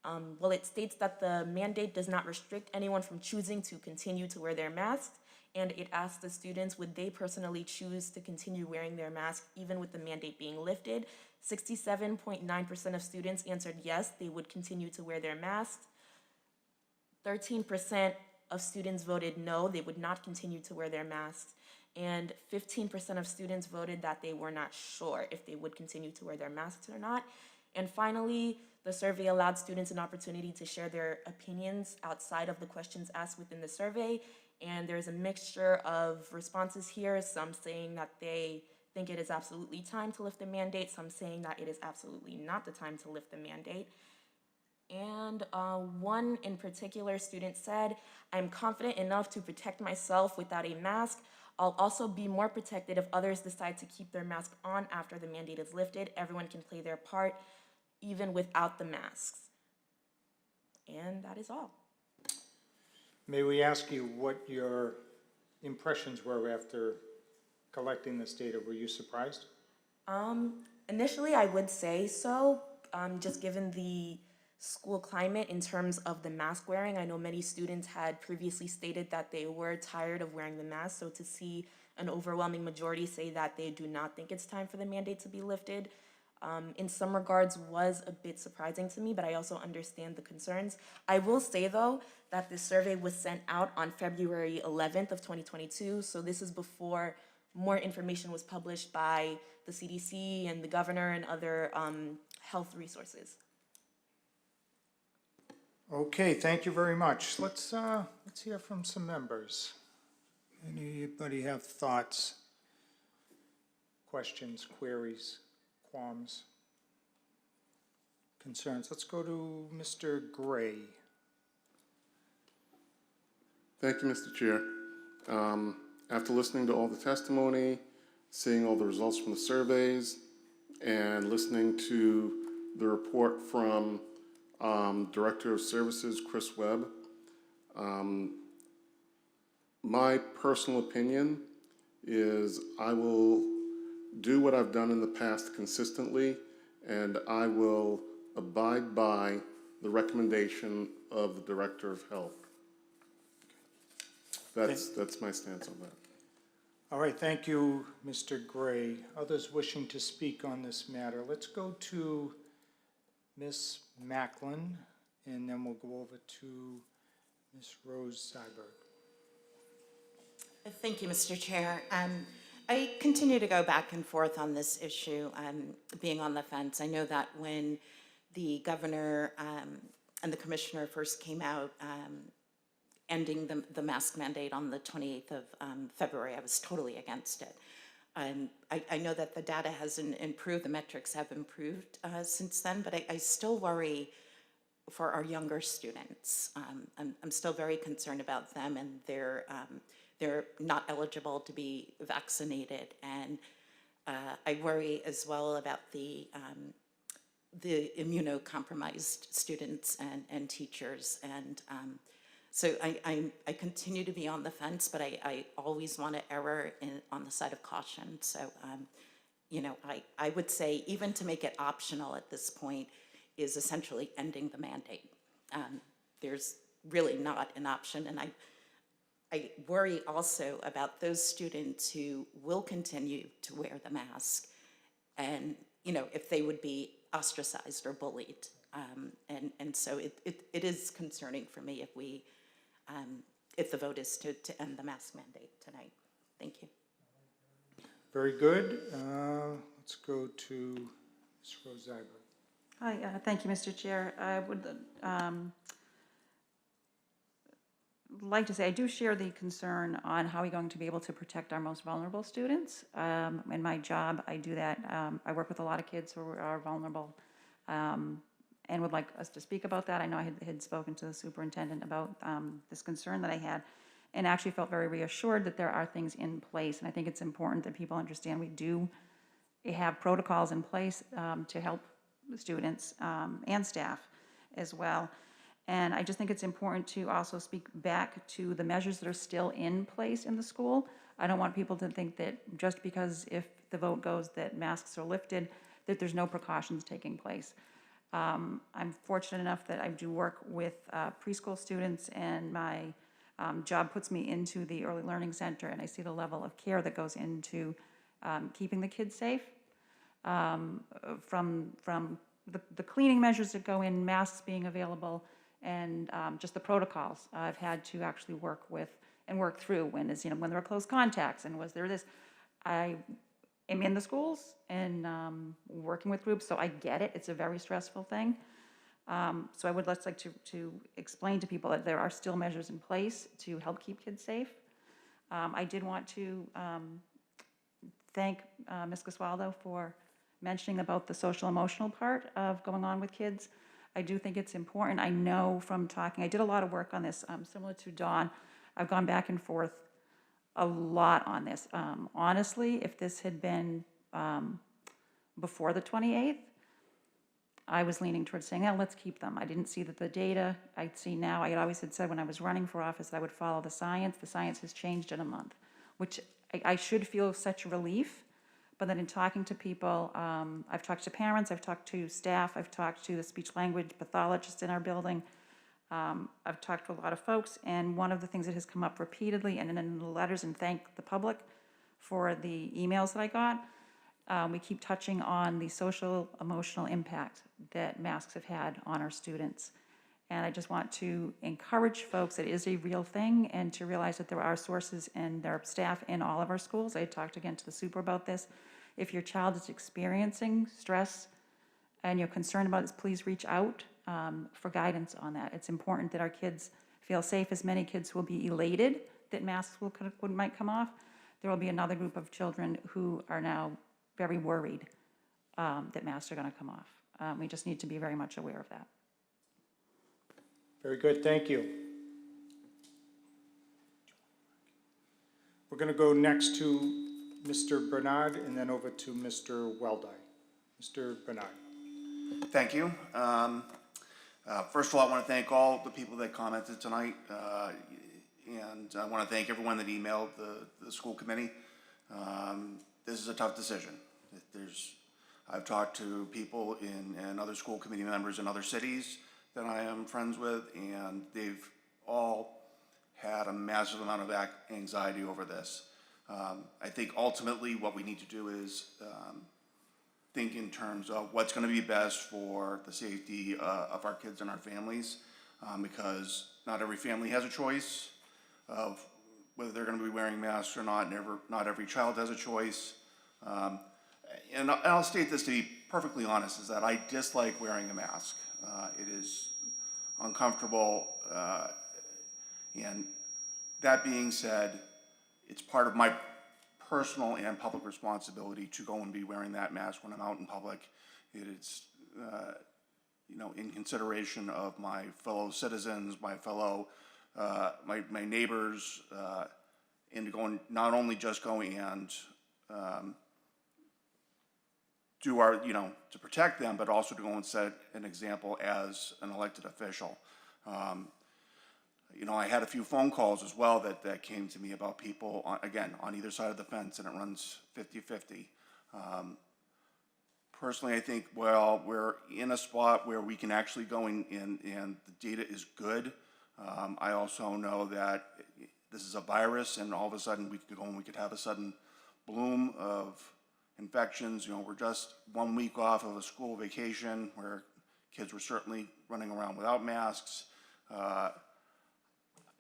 it states that the mandate does not restrict anyone from choosing to continue to wear their masks, and it asks the students, would they personally choose to continue wearing their mask even with the mandate being lifted? 67.9% of students answered yes, they would continue to wear their masks. 13% of students voted no, they would not continue to wear their masks. And 15% of students voted that they were not sure if they would continue to wear their masks or not. And finally, the survey allowed students an opportunity to share their opinions outside of the questions asked within the survey. And there's a mixture of responses here, some saying that they think it is absolutely time to lift the mandate, some saying that it is absolutely not the time to lift the mandate. And one in particular student said, I'm confident enough to protect myself without a mask. I'll also be more protected if others decide to keep their mask on after the mandate is lifted. Everyone can play their part, even without the masks. And that is all. May we ask you what your impressions were after collecting this data? Were you surprised? Initially, I would say so, just given the school climate in terms of the mask wearing. I know many students had previously stated that they were tired of wearing the mask, so to see an overwhelming majority say that they do not think it's time for the mandate to be lifted, in some regards was a bit surprising to me, but I also understand the concerns. I will say, though, that this survey was sent out on February 11th of 2022, so this is before more information was published by the CDC and the governor and other health resources. Okay, thank you very much. Let's hear from some members. Anybody have thoughts, questions, queries, qualms, concerns? Let's go to Mr. Gray. Thank you, Mr. Chair. After listening to all the testimony, seeing all the results from the surveys, and listening to the report from Director of Services, Chris Webb, my personal opinion is I will do what I've done in the past consistently, and I will abide by the recommendation of the Director of Health. That's my stance on that. All right, thank you, Mr. Gray. Others wishing to speak on this matter? Let's go to Ms. Macklin, and then we'll go over to Ms. Rose Seiberg. Thank you, Mr. Chair. I continue to go back and forth on this issue, being on the fence. I know that when the governor and the commissioner first came out ending the mask mandate on the 28th of February. I was totally against it. I know that the data hasn't improved, the metrics have improved since then, but I still worry for our younger students. I'm still very concerned about them, and they're not eligible to be vaccinated. And I worry as well about the immunocompromised students and teachers. And so I continue to be on the fence, but I always want to err on the side of caution. So, you know, I would say even to make it optional at this point is essentially ending the mandate. There's really not an option. And I worry also about those students who will continue to wear the mask and, you know, if they would be ostracized or bullied. And so it is concerning for me if the vote is to end the mask mandate tonight. Thank you. Very good. Let's go to Ms. Rosie Norris. Hi, thank you, Mr. Chair. I would like to say I do share the concern on how we're going to be able to protect our most vulnerable students. In my job, I do that. I work with a lot of kids who are vulnerable and would like us to speak about that. I know I had spoken to the superintendent about this concern that I had and actually felt very reassured that there are things in place. And I think it's important that people understand we do have protocols in place to help students and staff as well. And I just think it's important to also speak back to the measures that are still in place in the school. I don't want people to think that just because if the vote goes that masks are lifted, that there's no precautions taking place. I'm fortunate enough that I do work with preschool students, and my job puts me into the early learning center, and I see the level of care that goes into keeping the kids safe. From the cleaning measures that go in, masks being available, and just the protocols I've had to actually work with and work through when there are close contacts and was there this. I am in the schools and working with groups, so I get it. It's a very stressful thing. So I would just like to explain to people that there are still measures in place to help keep kids safe. I did want to thank Ms. Debgiswaldo for mentioning about the social emotional part of going on with kids. I do think it's important. I know from talking, I did a lot of work on this, similar to Dawn. I've gone back and forth a lot on this. Honestly, if this had been before the 28th, I was leaning towards saying, let's keep them. I didn't see that the data I see now, I always had said when I was running for office that I would follow the science. The science has changed in a month, which I should feel such relief. But then in talking to people, I've talked to parents, I've talked to staff, I've talked to the speech language pathologist in our building. I've talked to a lot of folks, and one of the things that has come up repeatedly and in the letters, and thank the public for the emails that I got, we keep touching on the social emotional impact that masks have had on our students. And I just want to encourage folks that it is a real thing and to realize that there are sources and there are staff in all of our schools. I talked again to the super about this. If your child is experiencing stress and you're concerned about it, please reach out for guidance on that. It's important that our kids feel safe. As many kids will be elated that masks might come off, there will be another group of children who are now very worried that masks are going to come off. We just need to be very much aware of that. Very good, thank you. We're going to go next to Mr. Bernard and then over to Mr. Weldai. Mr. Bernard. Thank you. First of all, I want to thank all the people that commented tonight, and I want to thank everyone that emailed the school committee. This is a tough decision. I've talked to people and other school committee members in other cities that I am friends with, and they've all had a massive amount of anxiety over this. I think ultimately what we need to do is think in terms of what's going to be best for the safety of our kids and our families, because not every family has a choice of whether they're going to be wearing masks or not. Not every child has a choice. And I'll state this to be perfectly honest, is that I dislike wearing a mask. It is uncomfortable. And that being said, it's part of my personal and public responsibility to go and be wearing that mask when I'm out in public. It is, in consideration of my fellow citizens, my fellow, my neighbors, and to go and not only just go and do our, to protect them, but also to go and set an example as an elected official. I had a few phone calls as well that came to me about people, on either side of the fence, and it runs 50-50. Personally, I think, well, we're in a spot where we can actually go in and the data is good. I also know that this is a virus, and all of a sudden we could go and we could have a sudden bloom of infections. We're just 1 week off of a school vacation where kids were certainly running around without masks.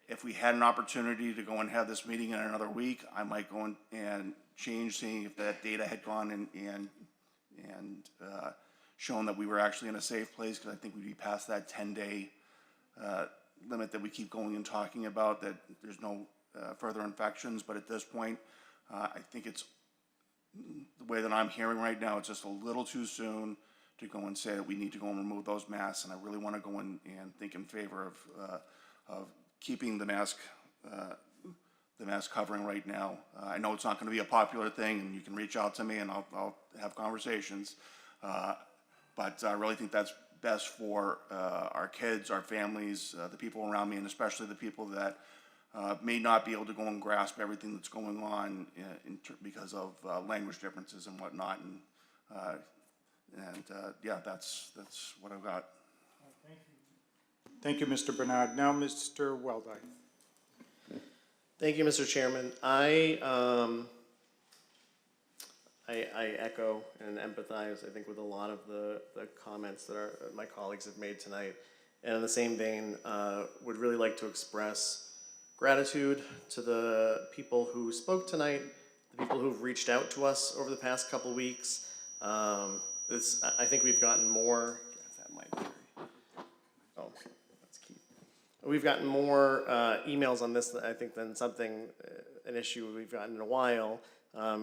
If we had an opportunity to go and have this meeting in another week, I might go and change, seeing if that data had gone and shown that we were actually in a safe place, because I think we'd be past that 10-day limit that we keep going and talking about, that there's no further infections. But at this point, I think it's the way that I'm hearing right now, it's just a little too soon to go and say that we need to go and remove those masks. And I really want to go in and think in favor of keeping the mask covering right now. I know it's not going to be a popular thing, and you can reach out to me and I'll have conversations. But I really think that's best for our kids, our families, the people around me, and especially the people that may not be able to go and grasp everything that's going on because of language differences and whatnot. Yeah, that's what I've got. Thank you, Mr. Bernard. Now, Mr. Weldai. Thank you, Mr. Chairman. I echo and empathize, I think, with a lot of the comments that my colleagues have made tonight. And in the same vein, would really like to express gratitude to the people who spoke tonight, the people who've reached out to us over the past couple weeks. I think we've gotten more. We've gotten more emails on this, I think, than an issue we've gotten in a while.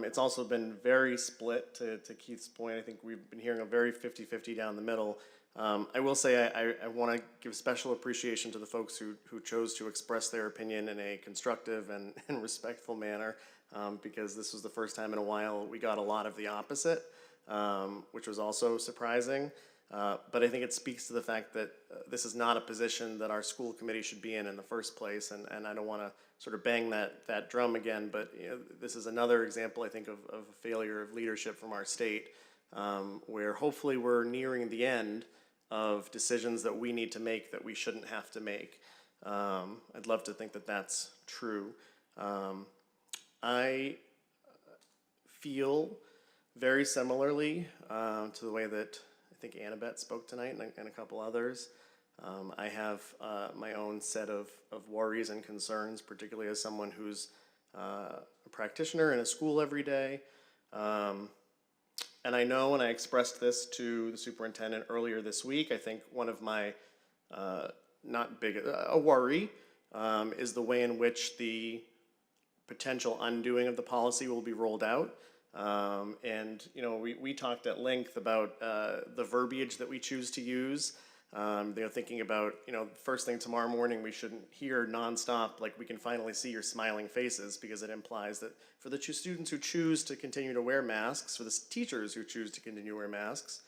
It's also been very split, to Keith's point. I think we've been hearing a very 50-50 down the middle. I will say I want to give special appreciation to the folks who chose to express their opinion in a constructive and respectful manner, because this was the first time in a while we got a lot of the opposite, which was also surprising. But I think it speaks to the fact that this is not a position that our school committee should be in the first place, and I don't want to sort of bang that drum again, but this is another example, I think, of a failure of leadership from our state, where hopefully we're nearing the end of decisions that we need to make that we shouldn't have to make. I'd love to think that that's true. I feel very similarly to the way that I think Annabeth spoke tonight and a couple others. I have my own set of worries and concerns, particularly as someone who's a practitioner in a school every day. And I know when I expressed this to the superintendent earlier this week, I think one of my, a worry is the way in which the potential undoing of the policy will be rolled out. And we talked at length about the verbiage that we choose to use. Thinking about, first thing tomorrow morning, we shouldn't hear nonstop, like, we can finally see your smiling faces, because it implies that for the students who choose to continue to wear masks, for the teachers who choose to continue to wear masks,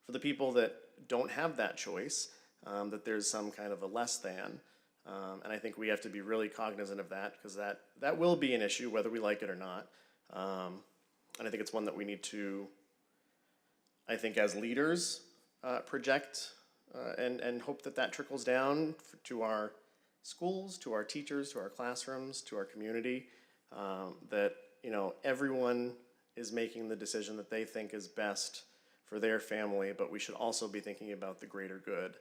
for the people that don't have that choice, that there's some kind of a less than. And I think we have to be really cognizant of that, because that will be an issue whether we like it or not. And I think it's one that we need to, I think, as leaders, project and hope that trickles down to our schools, to our teachers, to our classrooms, to our community, that everyone is making the decision that they think is best for their family, but we should also be thinking about the greater good,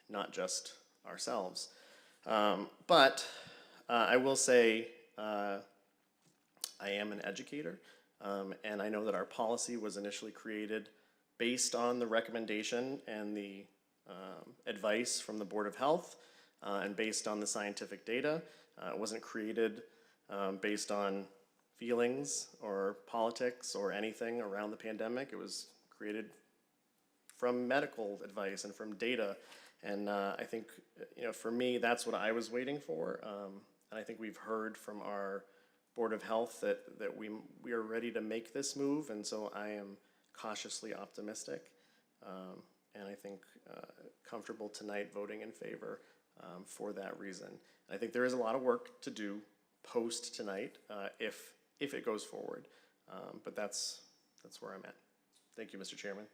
not just ourselves. But I will say I am an educator, and I know that our policy was initially created based on the recommendation and the advice from the Board of Health. and based on the scientific data. It wasn't created based on feelings or politics or anything around the pandemic. It was created from medical advice and from data. And I think, for me, that's what I was waiting for. And I think we've heard from our Board of Health that we are ready to make this move. And so I am cautiously optimistic. And I think comfortable tonight voting in favor for that reason. And I think there is a lot of work to do post tonight if it goes forward. But that's where I'm at. Thank you, Mr. Chairman.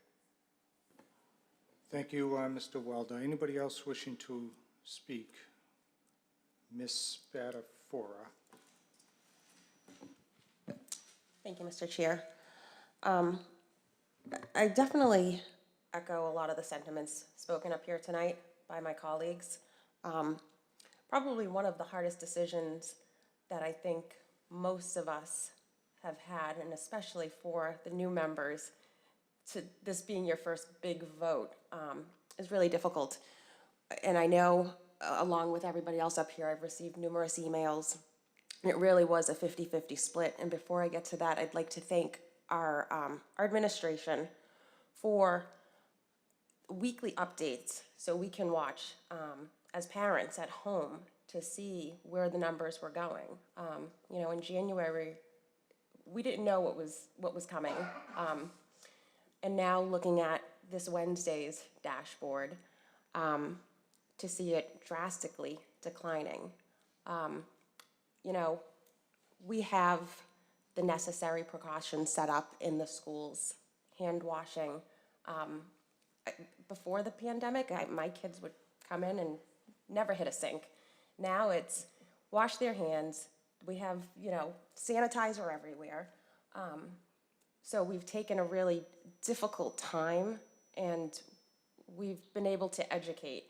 Thank you, Mr. Weldai. Anybody else wishing to speak? Ms. Spadafora. Thank you, Mr. Chair. I definitely echo a lot of the sentiments spoken up here tonight by my colleagues. Probably one of the hardest decisions that I think most of us have had, and especially for the new members, to this being your first big vote, is really difficult. And I know, along with everybody else up here, I've received numerous emails. And it really was a 50-50 split. And before I get to that, I'd like to thank our administration for weekly updates so we can watch as parents at home to see where the numbers were going. In January, we didn't know what was coming. And now looking at this Wednesday's dashboard, to see it drastically declining. We have the necessary precautions set up in the schools, hand washing. Before the pandemic, my kids would come in and never hit a sink. Now it's wash their hands. We have, sanitizer everywhere. So we've taken a really difficult time, and we've been able to educate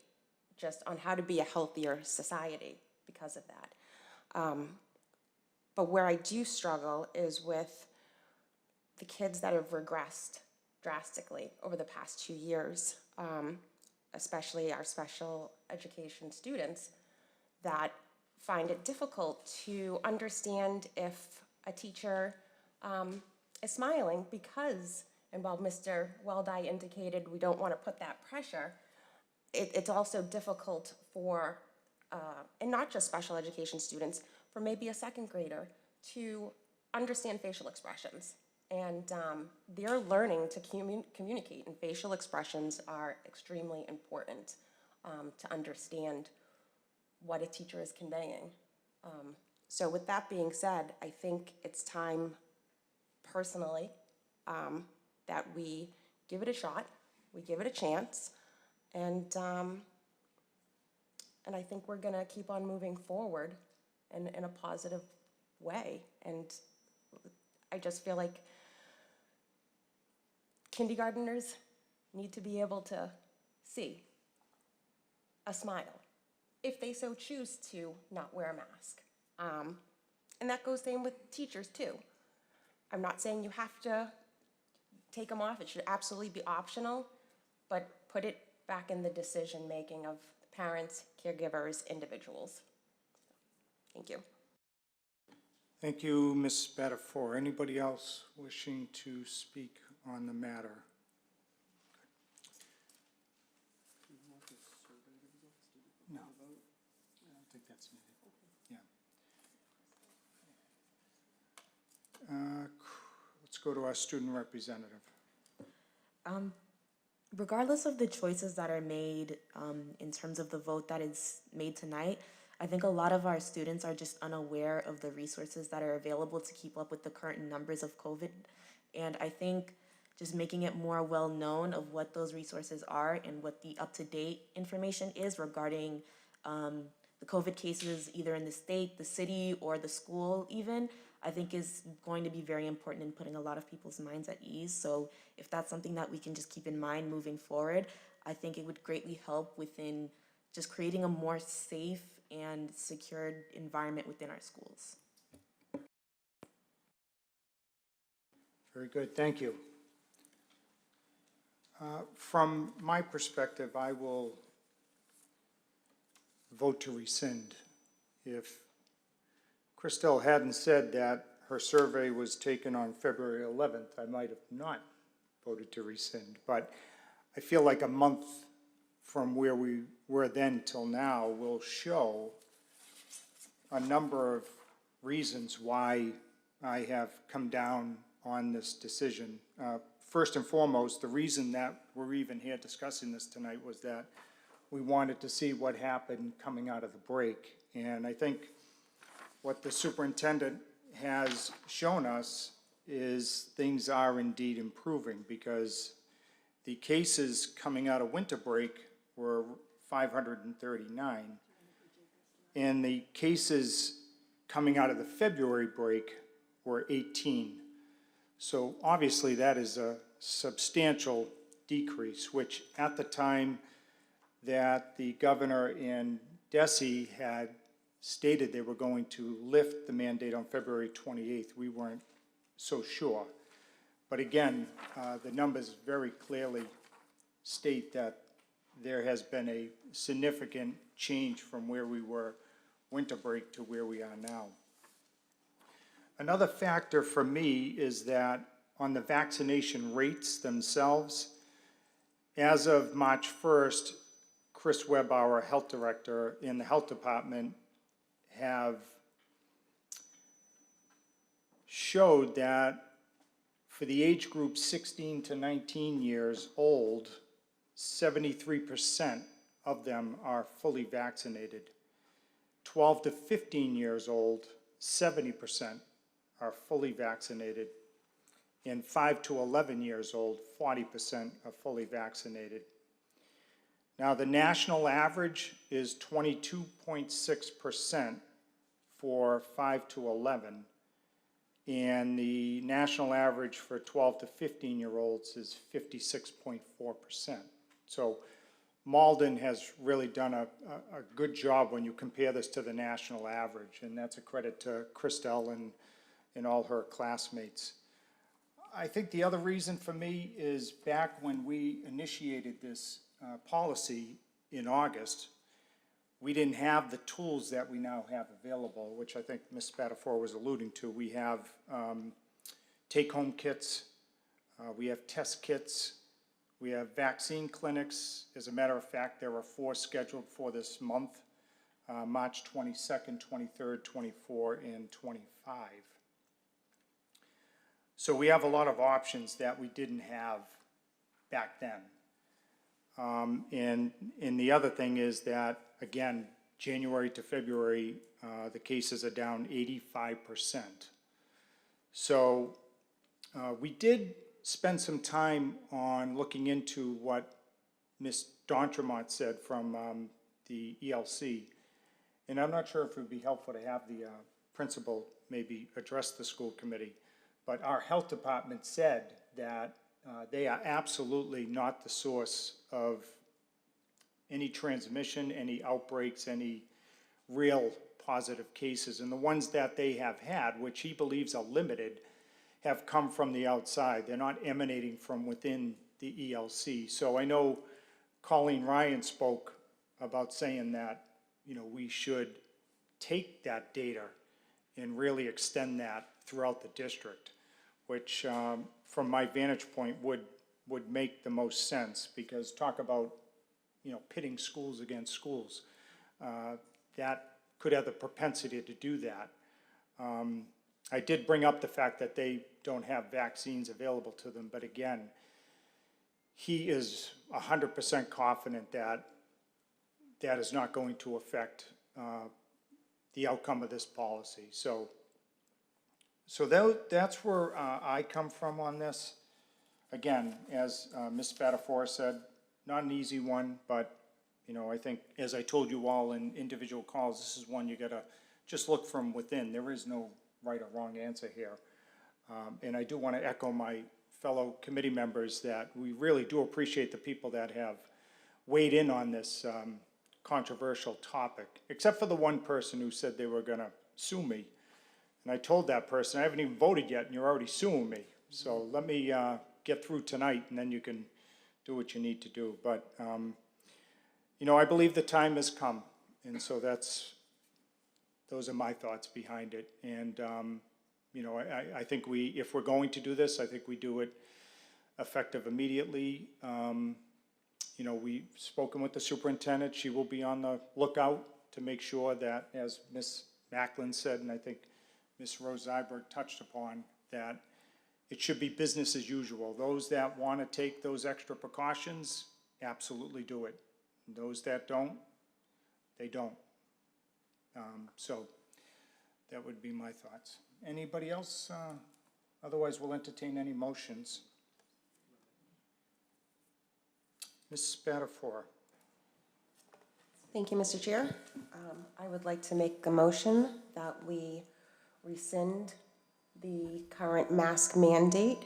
just on how to be a healthier society because of that. But where I do struggle is with the kids that have regressed drastically over the past 2 years, especially our special education students that find it difficult to understand if a teacher is smiling because, and while Mr. Weldai indicated we don't want to put that pressure, it's also difficult for, and not just special education students, for maybe a second grader to understand facial expressions. And they're learning to communicate, and facial expressions are extremely important to understand what a teacher is conveying. So with that being said, I think it's time, personally, that we give it a shot, we give it a chance, and I think we're gonna keep on moving forward in a positive way. And I just feel like kindergartners need to be able to see a smile if they so choose to not wear a mask. And that goes same with teachers too. I'm not saying you have to take them off. It should absolutely be optional, but put it back in the decision-making of parents, caregivers, individuals. Thank you. Thank you, Ms. Spadafora. Anybody else wishing to speak on the matter? No. I don't think that's needed. Yeah. Let's go to our student representative. Regardless of the choices that are made in terms of the vote that is made tonight, I think a lot of our students are just unaware of the resources that are available to keep up with the current numbers of COVID. And I think just making it more well known of what those resources are and what the up-to-date information is regarding the COVID cases either in the state, the city, or the school even, I think is going to be very important in putting a lot of people's minds at ease. So if that's something that we can just keep in mind moving forward, I think it would greatly help within just creating a more safe and secured environment within our schools. Very good, thank you. From my perspective, I will vote to rescind. If Christelle hadn't said that her survey was taken on February 11th, I might have not voted to rescind. But I feel like a month from where we were then till now will show a number of reasons why I have come down on this decision. First and foremost, the reason that we're even here discussing this tonight was that we wanted to see what happened coming out of the break. And I think what the superintendent has shown us is things are indeed improving, because the cases coming out of winter break were 539, and the cases coming out of the February break were 18. So obviously that is a substantial decrease, which at the time that the governor and DESE had stated they were going to lift the mandate on February 28th, we weren't so sure. But again, the numbers very clearly state that there has been a significant change from where we were winter break to where we are now. Another factor for me is that on the vaccination rates themselves, as of March 1st, Chris Webb, our health director in the health department, have showed that for the age group 16 to 19 years old, 73% of them are fully vaccinated. 12 to 15 years old, 70% are fully vaccinated. And 5 to 11 years old, 40% are fully vaccinated. Now, the national average is 22.6% for 5 to 11, and the national average for 12 to 15-year-olds is 56.4%. So Malden has really done a good job when you compare this to the national average, and that's a credit to Christelle and all her classmates. I think the other reason for me is back when we initiated this policy in August, we didn't have the tools that we now have available, which I think Ms. Spadafora was alluding to. We have take-home kits, we have test kits, we have vaccine clinics. As a matter of fact, there are 4 scheduled for this month, March 22nd, 23rd, 24, and 25. So we have a lot of options that we didn't have back then. And the other thing is that, again, January to February, the cases are down 85%. So we did spend some time on looking into what Ms. Dormont said from the ELC. And I'm not sure if it would be helpful to have the principal maybe address the school committee. But our health department said that they are absolutely not the source of any transmission, any outbreaks, any real positive cases. And the ones that they have had, which he believes are limited, have come from the outside. They're not emanating from within the ELC. So I know Colleen Ryan spoke about saying that, you know, we should take that data and really extend that throughout the district, which from my vantage point would make the most sense, because talk about, you know, pitting schools against schools. That could have the propensity to do that. I did bring up the fact that they don't have vaccines available to them, but again, he is 100% confident that that is not going to affect the outcome of this policy. So that's where I come from on this. Again, as Ms. Spadafora said, not an easy one, but you know, I think, as I told you all in individual calls, this is one you gotta just look from within. There is no right or wrong answer here. And I do want to echo my fellow committee members that we really do appreciate the people that have weighed in on this controversial topic, except for the one person who said they were gonna sue me. And I told that person, I haven't even voted yet and you're already suing me. So let me get through tonight and then you can do what you need to do. But, you know, I believe the time has come, And so those are my thoughts behind it. And, you know, I think if we're going to do this, I think we do it effective immediately. You know, we've spoken with the superintendent. She will be on the lookout to make sure that, as Ms. Macklin said, and I think Ms. Rose Iberg touched upon, that it should be business as usual. Those that want to take those extra precautions, absolutely do it. Those that don't, they don't. So that would be my thoughts. Anybody else? Otherwise, we'll entertain any motions. Ms. Spadafora. Thank you, Mr. Chair. I would like to make a motion that we rescind the current mask mandate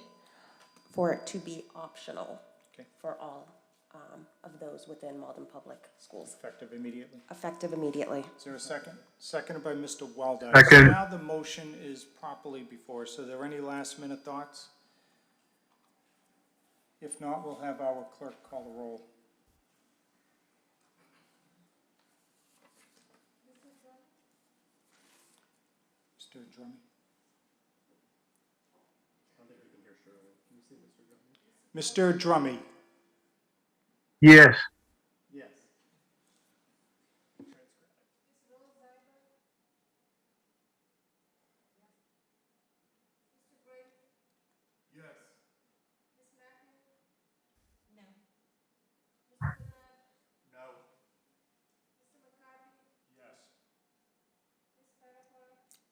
for it to be optional for all of those within Malden Public Schools. Effective immediately. Effective immediately. Is there a second? Seconded by Mr. Weldai. Second. So now the motion is properly before us. Are there any last minute thoughts? If not, we'll have our clerk call the roll. Mr. Drummond? Mr. Drummy? Yes. Yes.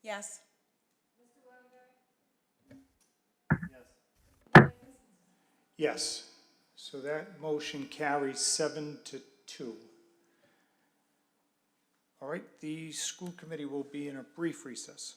Yes. Yes. So that motion carries 7-2. All right, the school committee will be in a brief recess.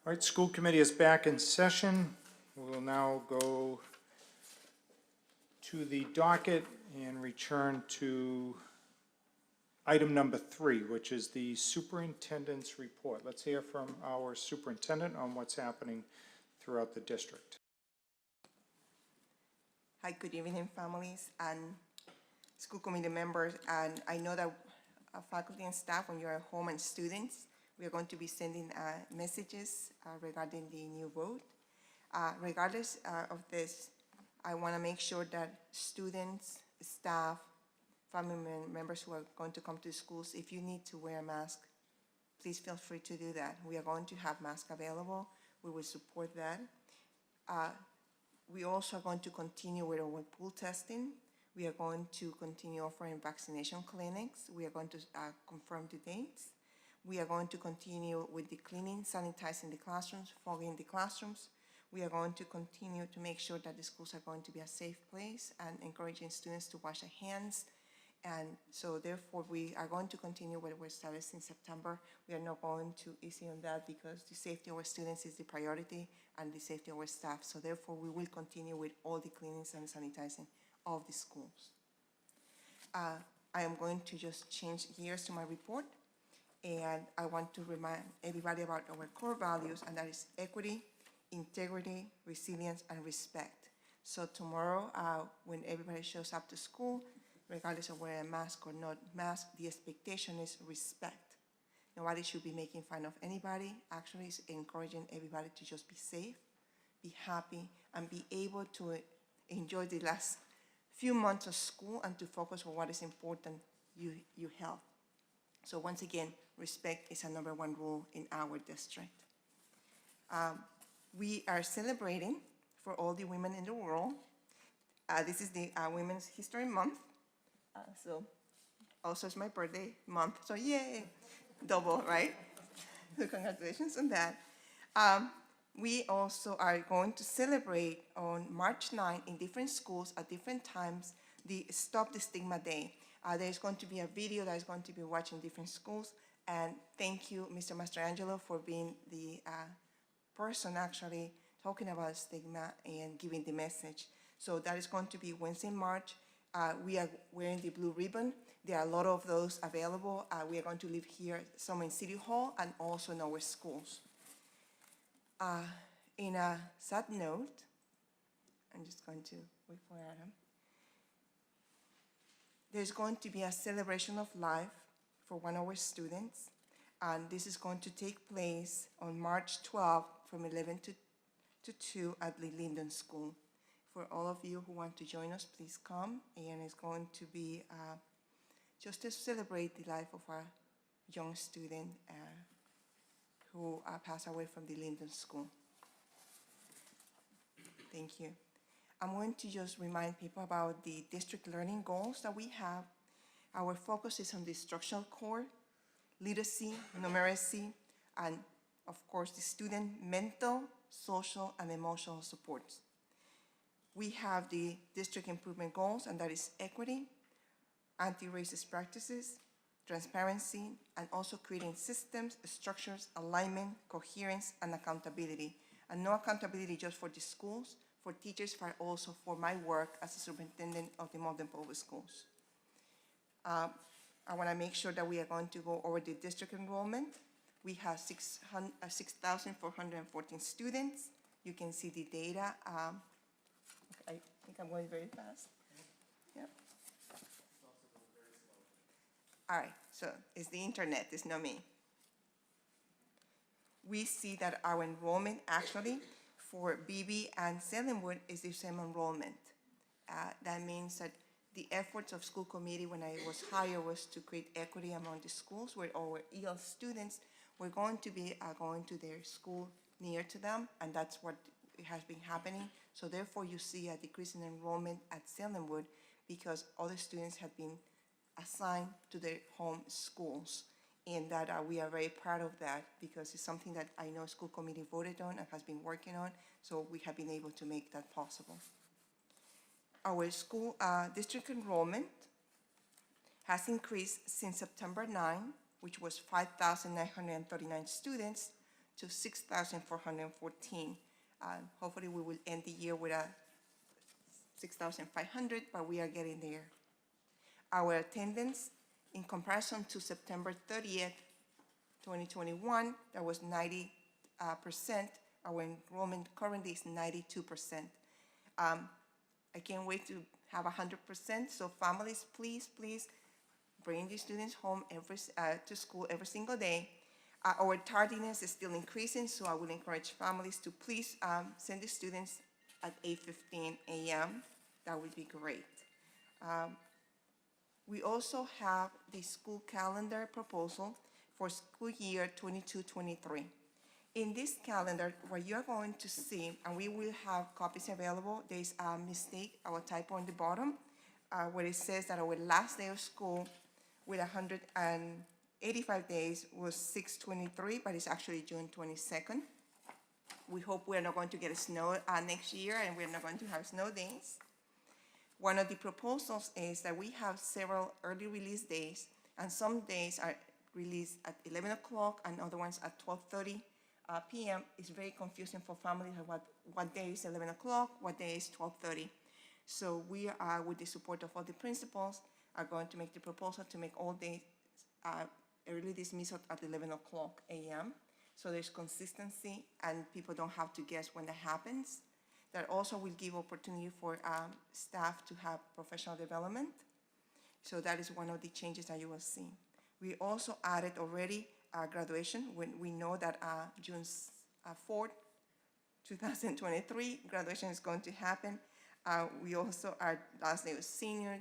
All right, school committee is back in session. We'll now go to the docket and return to item number 3, which is the superintendent's report. Let's hear from our superintendent on what's happening throughout the district. Hi, good evening, families and school committee members. And I know that faculty and staff, when you're at home, and students, we are going to be sending messages regarding the new vote. Regardless of this, I want to make sure that students, staff, family members who are going to come to schools, if you need to wear a mask, please feel free to do that. We are going to have masks available. We will support that. We also are going to continue with our pool testing. We are going to continue offering vaccination clinics. We are going to confirm the dates. We are going to continue with the cleaning, sanitizing the classrooms, fogging the classrooms. We are going to continue to make sure that the schools are going to be a safe place and encouraging students to wash their hands. And so therefore, we are going to continue what we started in September. We are not going to easy on that because the safety of our students is the priority and the safety of our staff. So therefore, we will continue with all the cleanings and sanitizing of the schools. I am going to just change gears to my report. And I want to remind everybody about our core values, and that is equity, integrity, resilience, and respect. So tomorrow, when everybody shows up to school, regardless of wearing a mask or not mask, the expectation is respect. Nobody should be making fun of anybody. Actually, it's encouraging everybody to just be safe, be happy, and be able to enjoy the last few months of school and to focus on what is important, your health. So once again, respect is a #1 rule in our district. We are celebrating for all the women in the world. This is the Women's History Month. So also it's my birthday month, so yay, double, right? So congratulations on that. We also are going to celebrate on March 9 in different schools at different times the Stop the Stigma Day. There's going to be a video that is going to be watched in different schools. And thank you, Mr. Mastrangelo, for being the person actually talking about stigma and giving the message. So that is going to be Wednesday, March. We are wearing the blue ribbon. There are a lot of those available. We are going to leave here, some in City Hall and also in our schools. In a sad note, I'm just going to wait for Adam. There's going to be a celebration of life for one of our students, and this is going to take place on March 12th from 11 to 2 at the Linden School. For all of you who want to join us, please come, and it's going to be just to celebrate the life of our young student who passed away from the Linden School. Thank you. I'm going to just remind people about the district learning goals that we have. Our focus is on the instructional core, literacy, numeracy, and of course the student mental, social, and emotional supports. We have the district improvement goals, and that is equity, anti-racist practices, transparency, and also creating systems, structures, alignment, coherence, and accountability. And no accountability just for the schools, for teachers, but also for my work as a superintendent of the Malden Public Schools. I want to make sure that we are going to go over the district enrollment. We have 6,414 students. You can see the data. I think I'm going very fast. Yep. All right, so it's the internet, it's not me. We see that our enrollment actually for BB and Salemwood is the same enrollment. That means that the efforts of school committee when I was hired was to create equity among the schools where our EL students were going to be going to their school near to them, and that's what has been happening. So therefore you see a decrease in enrollment at Salemwood because other students have been assigned to their home schools. And that we are very proud of that because it's something that I know school committee voted on and has been working on, so we have been able to make that possible. Our school district enrollment has increased since September 9, which was 5,939 students, to 6,414. Hopefully, we will end the year with a 6,500, but we are getting there. Our attendance, in comparison to September 30th, 2021, that was 90%. Our enrollment currently is 92%. I can't wait to have 100%. So families, please bring your students home to school every single day. Our tardiness is still increasing, so I would encourage families to please send the students at 8:15 a.m. That would be great. We also have the school calendar proposal for school year 22-23. In this calendar, what you're going to see, and we will have copies available, there's a mistake, our typo on the bottom, where it says that our last day of school with 185 days was 6/23, but it's actually June 22nd. We hope we're not going to get snow next year, and we're not going to have snow days. One of the proposals is that we have several early release days, and some days are released at 11 o'clock and other ones at 12:30 p.m. It's very confusing for families what day is 11 o'clock, what day is 12:30. So we are, with the support of all the principals, are going to make the proposal to make all days early dismissal at 11 o'clock a.m. So there's consistency and people don't have to guess when that happens. That also will give opportunity for staff to have professional development. So that is one of the changes that you will see. We also added already graduation when we know that June 4th, 2023, graduation is going to happen. We also, our last day was senior.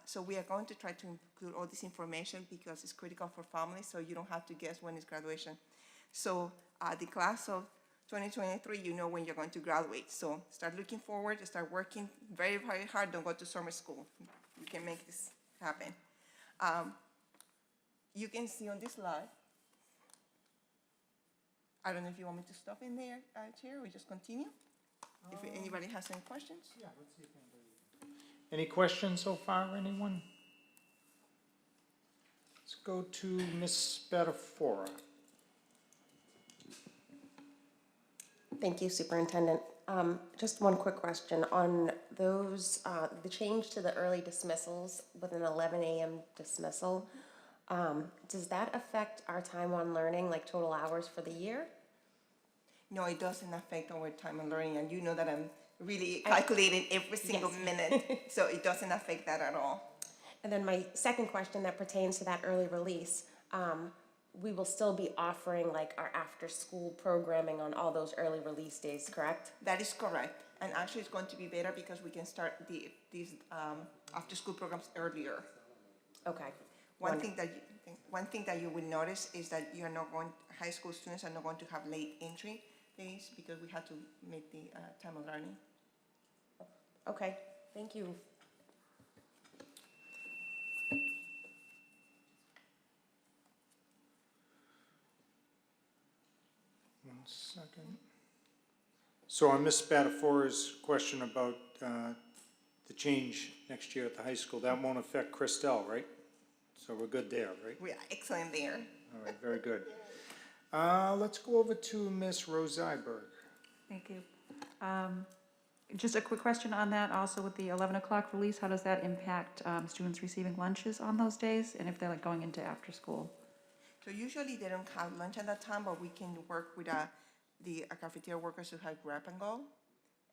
So we are going to try to include all this information because it's critical for families, so you don't have to guess when is graduation. So the class of 2023, you know when you're going to graduate. So start looking forward, start working very, very hard. Don't go to summer school. We can make this happen. You can see on this slide, I don't know if you want me to stop in there, Chair, or just continue? If anybody has any questions? Yeah, let's see if anybody. Any questions so far, anyone? Let's go to Ms. Spadafora. Thank you, Superintendent. Just one quick question on those, the change to the early dismissals with an 11 a.m. dismissal. Does that affect our time on learning, like total hours for the year? No, it doesn't affect our time on learning, and you know that I'm really calculating every single minute, so it doesn't affect that at all. And then my second question that pertains to that early release, we will still be offering like our after-school programming on all those early release days, correct? That is correct, and actually it's going to be better because we can start these after-school programs earlier. Okay. One thing that you will notice is that you're not going. High school students are not going to have late entry days because we had to make the time of learning. Okay, thank you. One second. So on Ms. Spadafora's question about the change next year at the high school, that won't affect Christelle, right? So we're good there, right? We are excellent there. All right, very good. Let's go over to Ms. Rosie. Thank you. Just a quick question on that, also with the 11 o'clock release, how does that impact students receiving lunches on those days, and if they're like going into after school? So usually they don't have lunch at that time, but we can work with the cafeteria workers who have grab and go,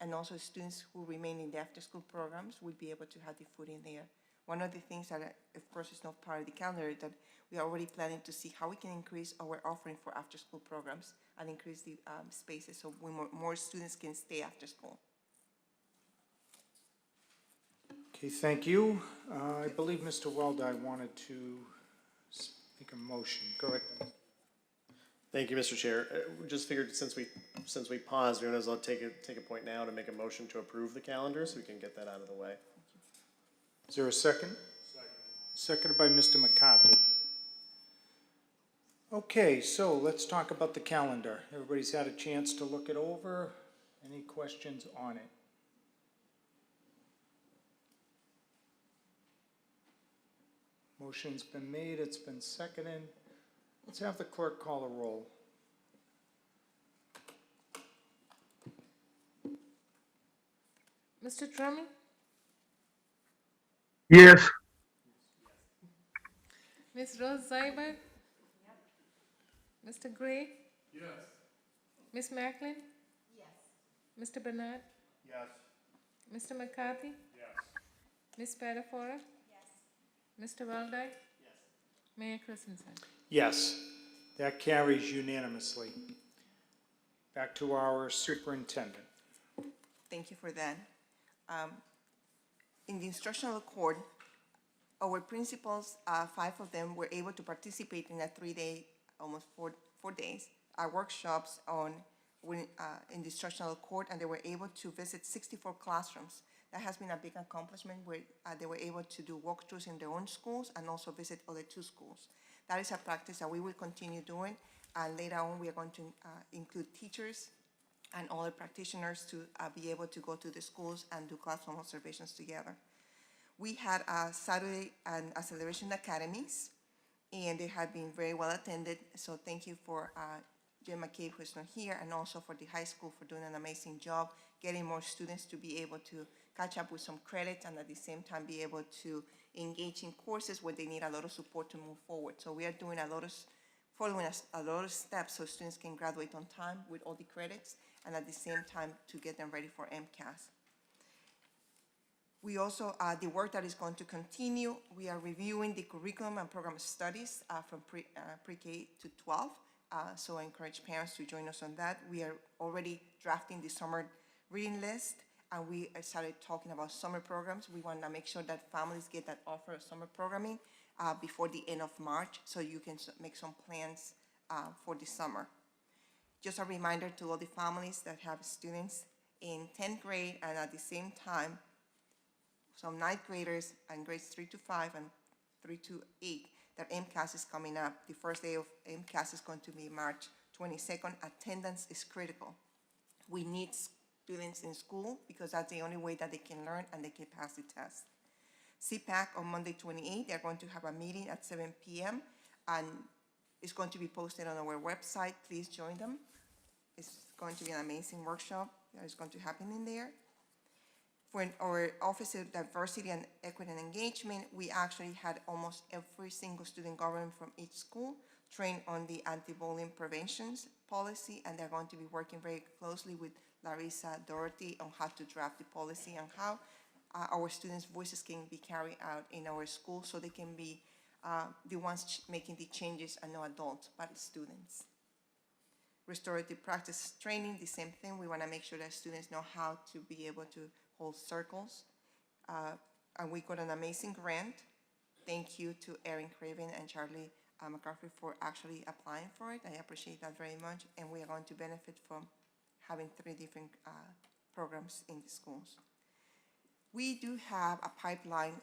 and also students who remain in the after-school programs will be able to have the food in there. One of the things that, of course, is not part of the calendar is that we are already planning to see how we can increase our offering for after-school programs and increase the spaces so more students can stay after school. Okay, thank you. I believe Mr. Weldai wanted to make a motion. Go ahead. Thank you, Mr. Chair. Just figured since we paused, we might as well take a point now to make a motion to approve the calendar so we can get that out of the way. Is there a second? Seconded by Mr. McCarthy. Okay, so let's talk about the calendar. Everybody's had a chance to look it over. Any questions on it? Motion's been made, it's been seconded. Let's have the clerk call a roll. Mr. Drummond? Yes. Ms. Rose Zeiber? Mr. Gray? Yes. Ms. Macklin? Yes. Mr. Bernard? Yes. Mr. McCarthy? Yes. Ms. Spadafora? Mr. Weldai? Mayor Christensen? Yes, that carries unanimously. Back to our superintendent. Thank you for that. In the instructional court, our principals, 5 of them were able to participate in a 3-day, almost 4 days, workshops in the instructional court, and they were able to visit 64 classrooms. That has been a big accomplishment where they were able to do walkthroughs in their own schools and also visit other 2 schools. That is a practice that we will continue doing, and later on we are going to include teachers and other practitioners to be able to go to the schools and do classroom observations together. We had a Saturday and a celebration academies, and they have been very well attended. So thank you for Jim McCabe, who's not here, and also for the high school for doing an amazing job, getting more students to be able to catch up with some credits and at the same time be able to engage in courses where they need a lot of support to move forward. So we are doing following a lot of steps so students can graduate on time with all the credits and at the same time to get them ready for MCAS. We also, the work that is going to continue, we are reviewing the curriculum and program studies from pre-K to 12. So I encourage parents to join us on that. We are already drafting the summer reading list, and we started talking about summer programs. We want to make sure that families get that offer of summer programming before the end of March, so you can make some plans for the summer. Just a reminder to all the families that have students in 10th grade and at the same time, some 9th graders and grades 3 to 5 and 3 to 8, that MCAS is coming up. The first day of MCAS is going to be March 22nd. Attendance is critical. We need students in school because that's the only way that they can learn and they can pass the test. CPAC on Monday 28th, they're going to have a meeting at 7 p.m. and it's going to be posted on our website. Please join them. It's going to be an amazing workshop that is going to happen in there. For our Office of Diversity and Equity and Engagement, we actually had almost every single student government from each school trained on the anti-bullying preventions policy, and they're going to be working very closely with Larissa Doherty on how to draft the policy and how our students' voices can be carried out in our schools so they can be the ones making the changes and not adults, but students. Restorative practice training, the same thing. We want to make sure that students know how to be able to hold circles. And we got an amazing grant. Thank you to Erin Craven and Charlie McCarthy for actually applying for it. I appreciate that very much. And we are going to benefit from having 3 different programs in the schools. We do have a pipeline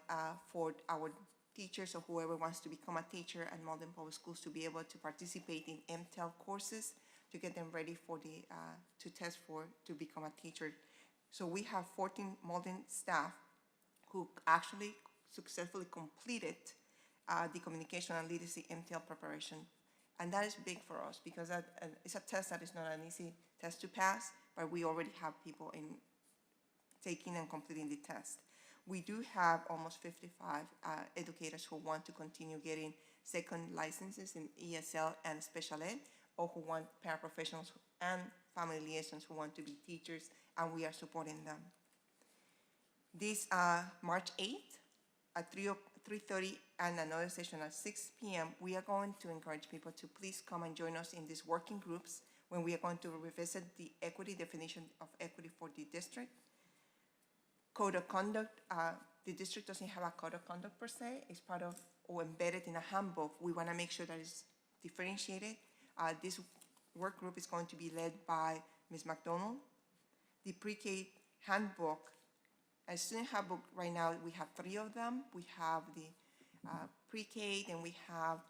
for our teachers or whoever wants to become a teacher at Malden Public Schools to be able to participate in MTEL courses to get them ready for to test to become a teacher. So we have 14 Malden staff who actually successfully completed the communication and literacy MTEL preparation. And that is big for us because it's a test that is not an easy test to pass, but we already have people in taking and completing the test. We do have almost 55 educators who want to continue getting second licenses in ESL and special ed, or who want paraprofessionals and family liaisons who want to be teachers, and we are supporting them. This March 8th at 3:30 and another session at 6 p.m., we are going to encourage people to please come and join us in these working groups when we are going to revisit the equity definition of equity for the district. Code of conduct, the district doesn't have a code of conduct per se. It's part of or embedded in a handbook. We want to make sure that it's differentiated. This work group is going to be led by Ms. McDonald. The pre-K handbook, a student handbook right now, we have 3 of them. We have the pre-K, then we have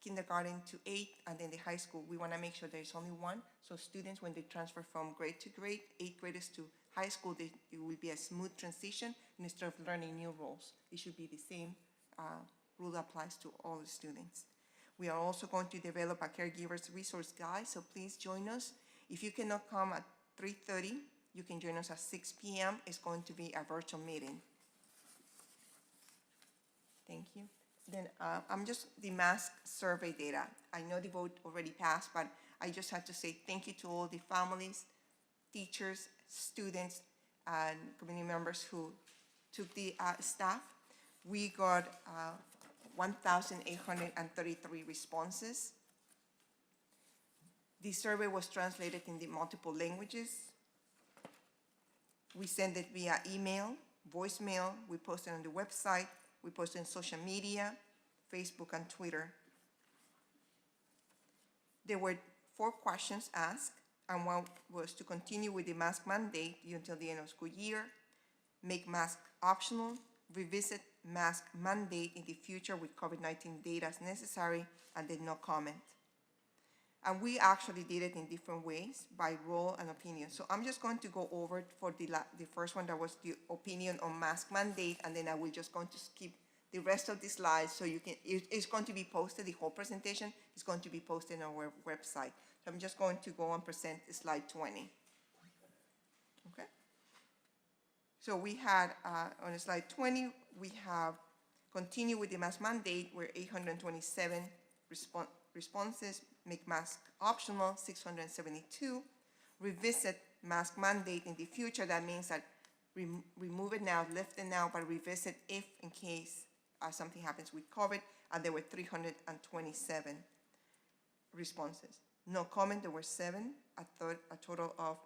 kindergarten to 8, and then the high school. We want to make sure there's only one, so students, when they transfer from grade to grade, 8th graders to high school, it will be a smooth transition instead of learning new roles. It should be the same rule applies to all the students. We are also going to develop a caregiver's resource guide, so please join us. If you cannot come at 3:30, You can join us at 6 p.m. It's going to be a virtual meeting. Thank you. Then I'm just the mask survey data. I know the vote already passed, but I just have to say thank you to all the families, teachers, students, and community members who took the staff. We got 1,833 responses. The survey was translated in the multiple languages. We sent it via email, voicemail. We posted on the website. We posted on social media, Facebook and Twitter. There were 4 questions asked, and one was to continue with the mask mandate until the end of school year, make mask optional, revisit mask mandate in the future with COVID-19 data as necessary, and then no comment. And we actually did it in different ways by role and opinion. So I'm just going to go over for the first one that was the opinion on mask mandate, and then I will just going to skip the rest of the slides so you can, it's going to be posted, the whole presentation is going to be posted on our website. So I'm just going to go and present slide 20. Okay? So we had, on slide 20, we have continue with the mask mandate where 827 responses, make mask optional, 672. Revisit mask mandate in the future. That means that remove it now, lift it now, but revisit if in case something happens with COVID, and there were 327 responses. No comment, there were 7, a total of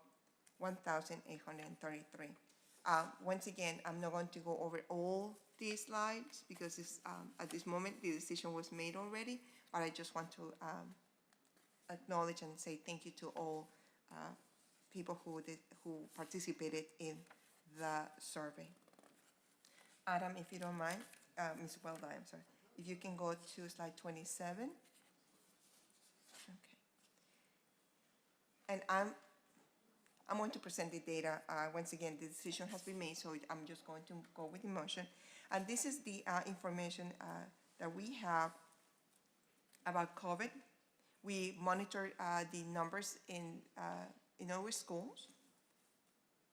1,833. Once again, I'm not going to go over all these slides because it's, at this moment the decision was made already, but I just want to acknowledge and say thank you to all people who participated in the survey. Adam, if you don't mind, Ms. Weldai, I'm sorry, if you can go to slide 27. Okay. And I'm going to present the data. Once again, the decision has been made, so I'm just going to go with the motion. And this is the information that we have about COVID. We monitor the numbers in our schools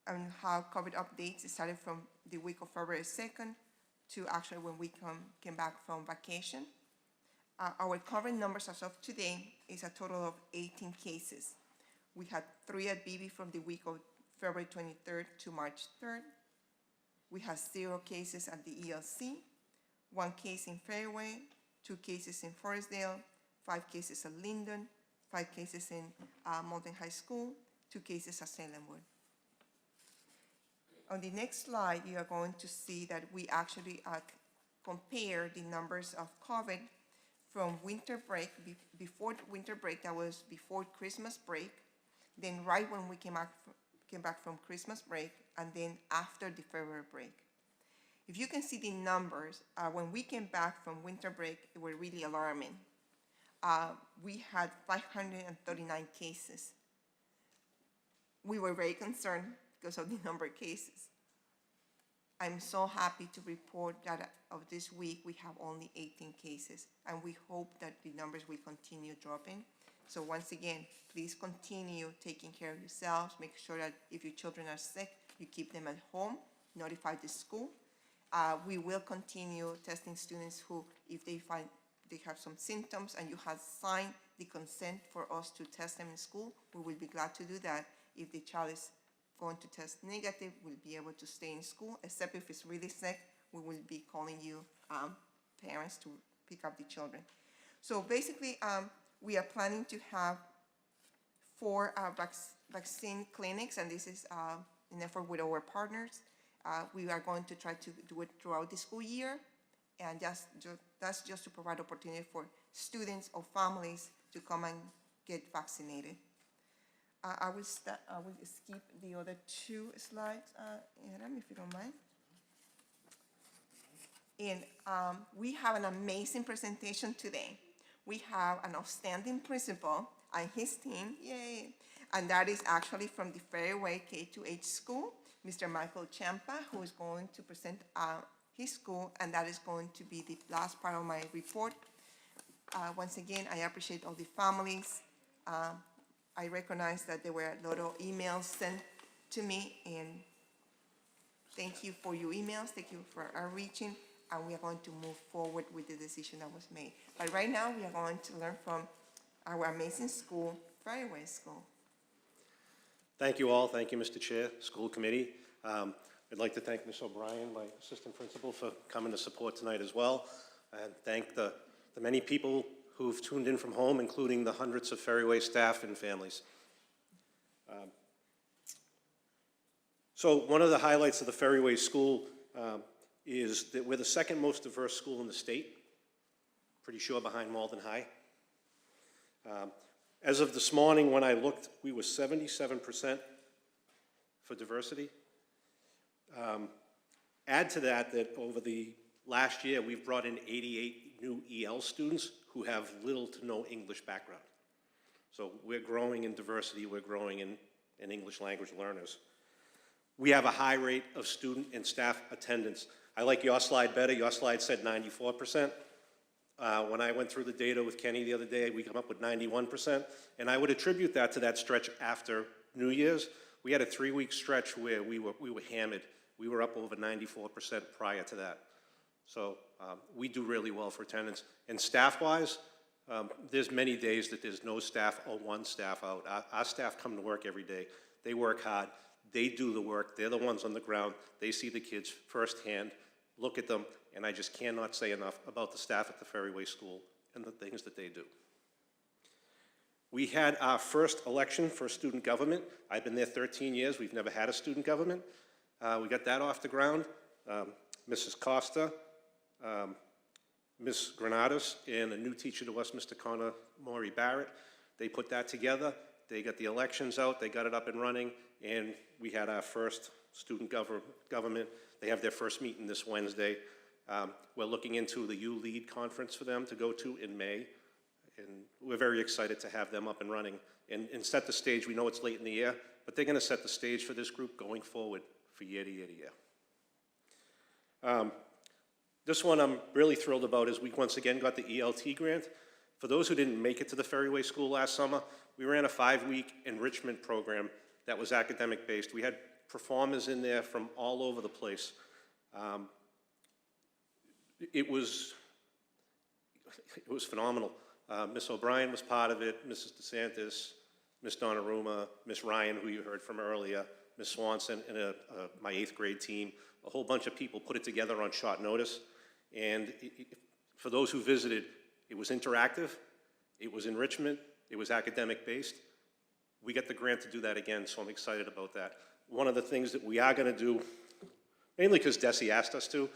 and how COVID updates started from the week of February 2nd to actually when we came back from vacation. Our current numbers as of today is a total of 18 cases. We had 3 at BB from the week of February 23rd to March 3rd. We have 0 cases at the ELC, 1 case in Fairway, 2 cases in Forestdale, 5 cases at Linden, 5 cases in Malden High School, 2 cases at Salemwood. On the next slide, you are going to see that we actually compare the numbers of COVID from winter break, before winter break, that was before Christmas break, then right when we came back from Christmas break, and then after the February break. If you can see the numbers, when we came back from winter break, they were really alarming. We had 539 cases. We were very concerned because of the number of cases. I'm so happy to report that of this week, we have only 18 cases, and we hope that the numbers will continue dropping. So once again, please continue taking care of yourselves. Make sure that if your children are sick, you keep them at home, notify the school. We will continue testing students who, if they find they have some symptoms and you have signed the consent for us to test them in school, we will be glad to do that. If the child is going to test negative, we'll be able to stay in school, except if it's really sick, we will be calling you parents to pick up the children. So basically, we are planning to have 4 vaccine clinics, and this is an effort with our partners. We are going to try to do it throughout the school year, and that's just to provide opportunity for students or families to come and get vaccinated. I will skip the other 2 slides, Adam, if you don't mind. And we have an amazing presentation today. We have an outstanding principal and his team, yay! And that is actually from the Fairway K-8 school, Mr. Michael Champa, who is going to present his school, and that is going to be the last part of my report. Once again, I appreciate all the families. I recognize that there were a lot of emails sent to me, and thank you for your emails, thank you for outreaching, and we are going to move forward with the decision that was made. But right now, we are going to learn from our amazing school, Fairway School. Thank you all. Thank you, Mr. Chair, School Committee. I'd like to thank Ms. O'Brien, my assistant principal, for coming to support tonight as well, and thank the many people who've tuned in from home, including the hundreds of Fairway staff and families. So one of the highlights of the Fairway School is that we're the second most diverse school in the state, pretty sure behind Malden High. As of this morning, when I looked, we were 77% for diversity. Add to that over the last year, we've brought in 88 new EL students who have little to no English background. So we're growing in diversity, we're growing in English language learners. We have a high rate of student and staff attendance. I like your slide better. Your slide said 94%. When I went through the data with Kenny the other day, we come up with 91%. And I would attribute that to that stretch after New Year's. We had a 3-week stretch where we were hammered. We were up over 94% prior to that. So we do really well for attendance. And staff-wise, there's many days that there's no staff or one staff out. Our staff come to work every day. They work hard. They do the work. They're the ones on the ground. They see the kids firsthand, look at them, and I just cannot say enough about the staff at the Fairway School and the things that they do. We had our first election for student government. I've been there 13 years. We've never had a student government. We got that off the ground. Mrs. Costa, Ms. Granados, and a new teacher to us, Mr. Connor Maury Barrett. They put that together. They got the elections out. They got it up and running, and we had our first student government. They have their first meeting this Wednesday. We're looking into the U Lead conference for them to go to in May, and we're very excited to have them up and running and set the stage. We know it's late in the year, but they're going to set the stage for this group going forward for year to year to year. This one I'm really thrilled about is we once again got the ELT grant. For those who didn't make it to the Fairway School last summer, we ran a 5-week enrichment program that was academic based. We had performers in there from all over the place. It was phenomenal. Miss O'Brien was part of it, Mrs. DeSantis, Miss Donnarumma, Miss Ryan, who you heard from earlier, Miss Swanson, and my 8th grade team. A whole bunch of people put it together on short notice. And for those who visited, it was interactive, it was enrichment, it was academic based. We get the grant to do that again, so I'm excited about that. One of the things that we are going to do, mainly because Desi asked us to,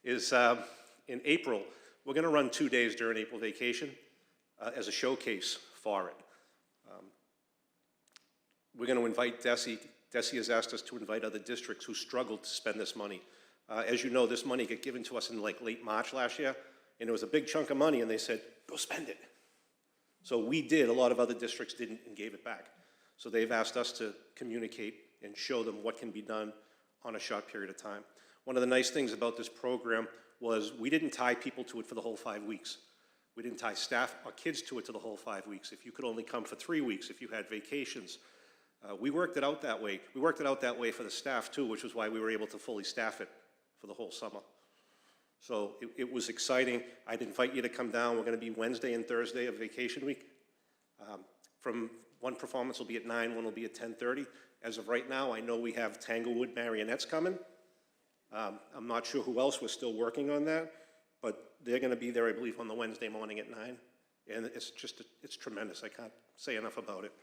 is in April, we're going to run 2 days during April vacation as a showcase for it. We're going to invite Desi. Desi has asked us to invite other districts who struggled to spend this money. As you know, this money got given to us in like late March last year, and it was a big chunk of money, and they said, go spend it. So we did, a lot of other districts didn't and gave it back. So they've asked us to communicate and show them what can be done on a short period of time. One of the nice things about this program was we didn't tie people to it for the whole 5 weeks. We didn't tie staff or kids to it to the whole 5 weeks. If you could only come for 3 weeks, if you had vacations, we worked it out that way. We worked it out that way for the staff too, which was why we were able to fully staff it for the whole summer. So it was exciting. I'd invite you to come down. We're going to be Wednesday and Thursday of vacation week. One performance will be at 9, one will be at 10:30. As of right now, I know we have Tanglewood marionettes coming. I'm not sure who else. We're still working on that, but they're going to be there, I believe, on the Wednesday morning at 9. And it's tremendous. I can't say enough about it.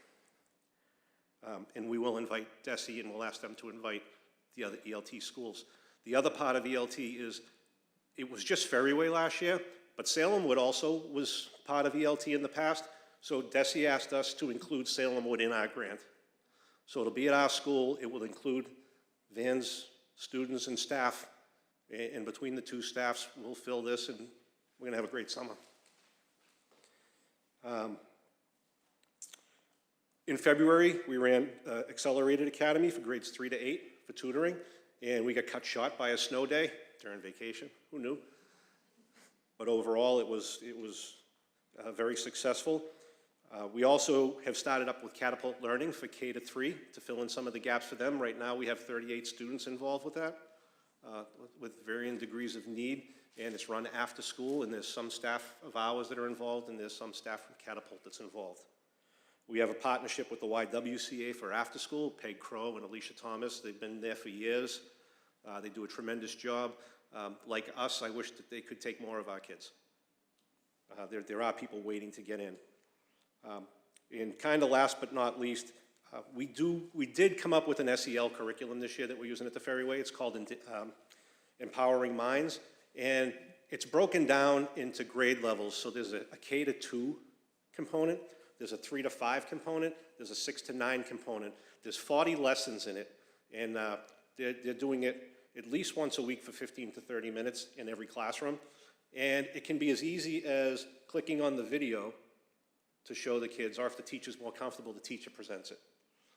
And we will invite Desi, and we'll ask them to invite the other ELT schools. The other part of ELT is, it was just Ferryway last year, but Salem Wood also was part of ELT in the past. So Desi asked us to include Salem Wood in our grant. So it'll be at our school. It will include vans, students, and staff. And between the two staffs, we'll fill this, and we're going to have a great summer. In February, we ran Accelerated Academy for grades 3 to 8 for tutoring, and we got cut short by a snow day during vacation. Who knew? But overall, it was very successful. We also have started up with Catapult Learning for K to 3 to fill in some of the gaps for them. Right now we have 38 students involved with that, with varying degrees of need, and it's run after school, and there's some staff of ours that are involved, and there's some staff from Catapult that's involved. We have a partnership with the YWCA for after school, Peg Crow and Alicia Thomas. They've been there for years. They do a tremendous job. Like us, I wish that they could take more of our kids. There are people waiting to get in. And kind of last but not least, we did come up with an SEL curriculum this year that we're using at the Ferryway. It's called Empowering Minds, and it's broken down into grade levels. So there's a K to 2 component, there's a 3 to 5 component, there's a 6 to 9 component. There's 40 lessons in it, and they're doing it at least once a week for 15 to 30 minutes in every classroom. And it can be as easy as clicking on the video to show the kids, or if the teacher's more comfortable, the teacher presents it.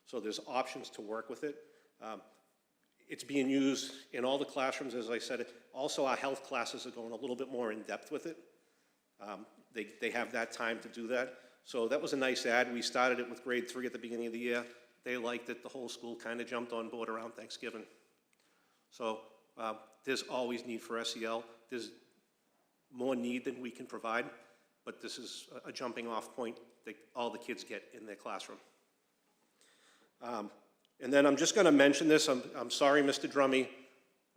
So there's options to work with it. It's being used in all the classrooms, as I said. Also, our health classes are going a little bit more in depth with it. They have that time to do that. So that was a nice add. We started it with grade 3 at the beginning of the year. They liked it. The whole school kind of jumped on board around Thanksgiving. So there's always need for SEL. There's more need than we can provide, but this is a jumping off point that all the kids get in their classroom. And then I'm just going to mention this. I'm sorry, Mr. Drummy,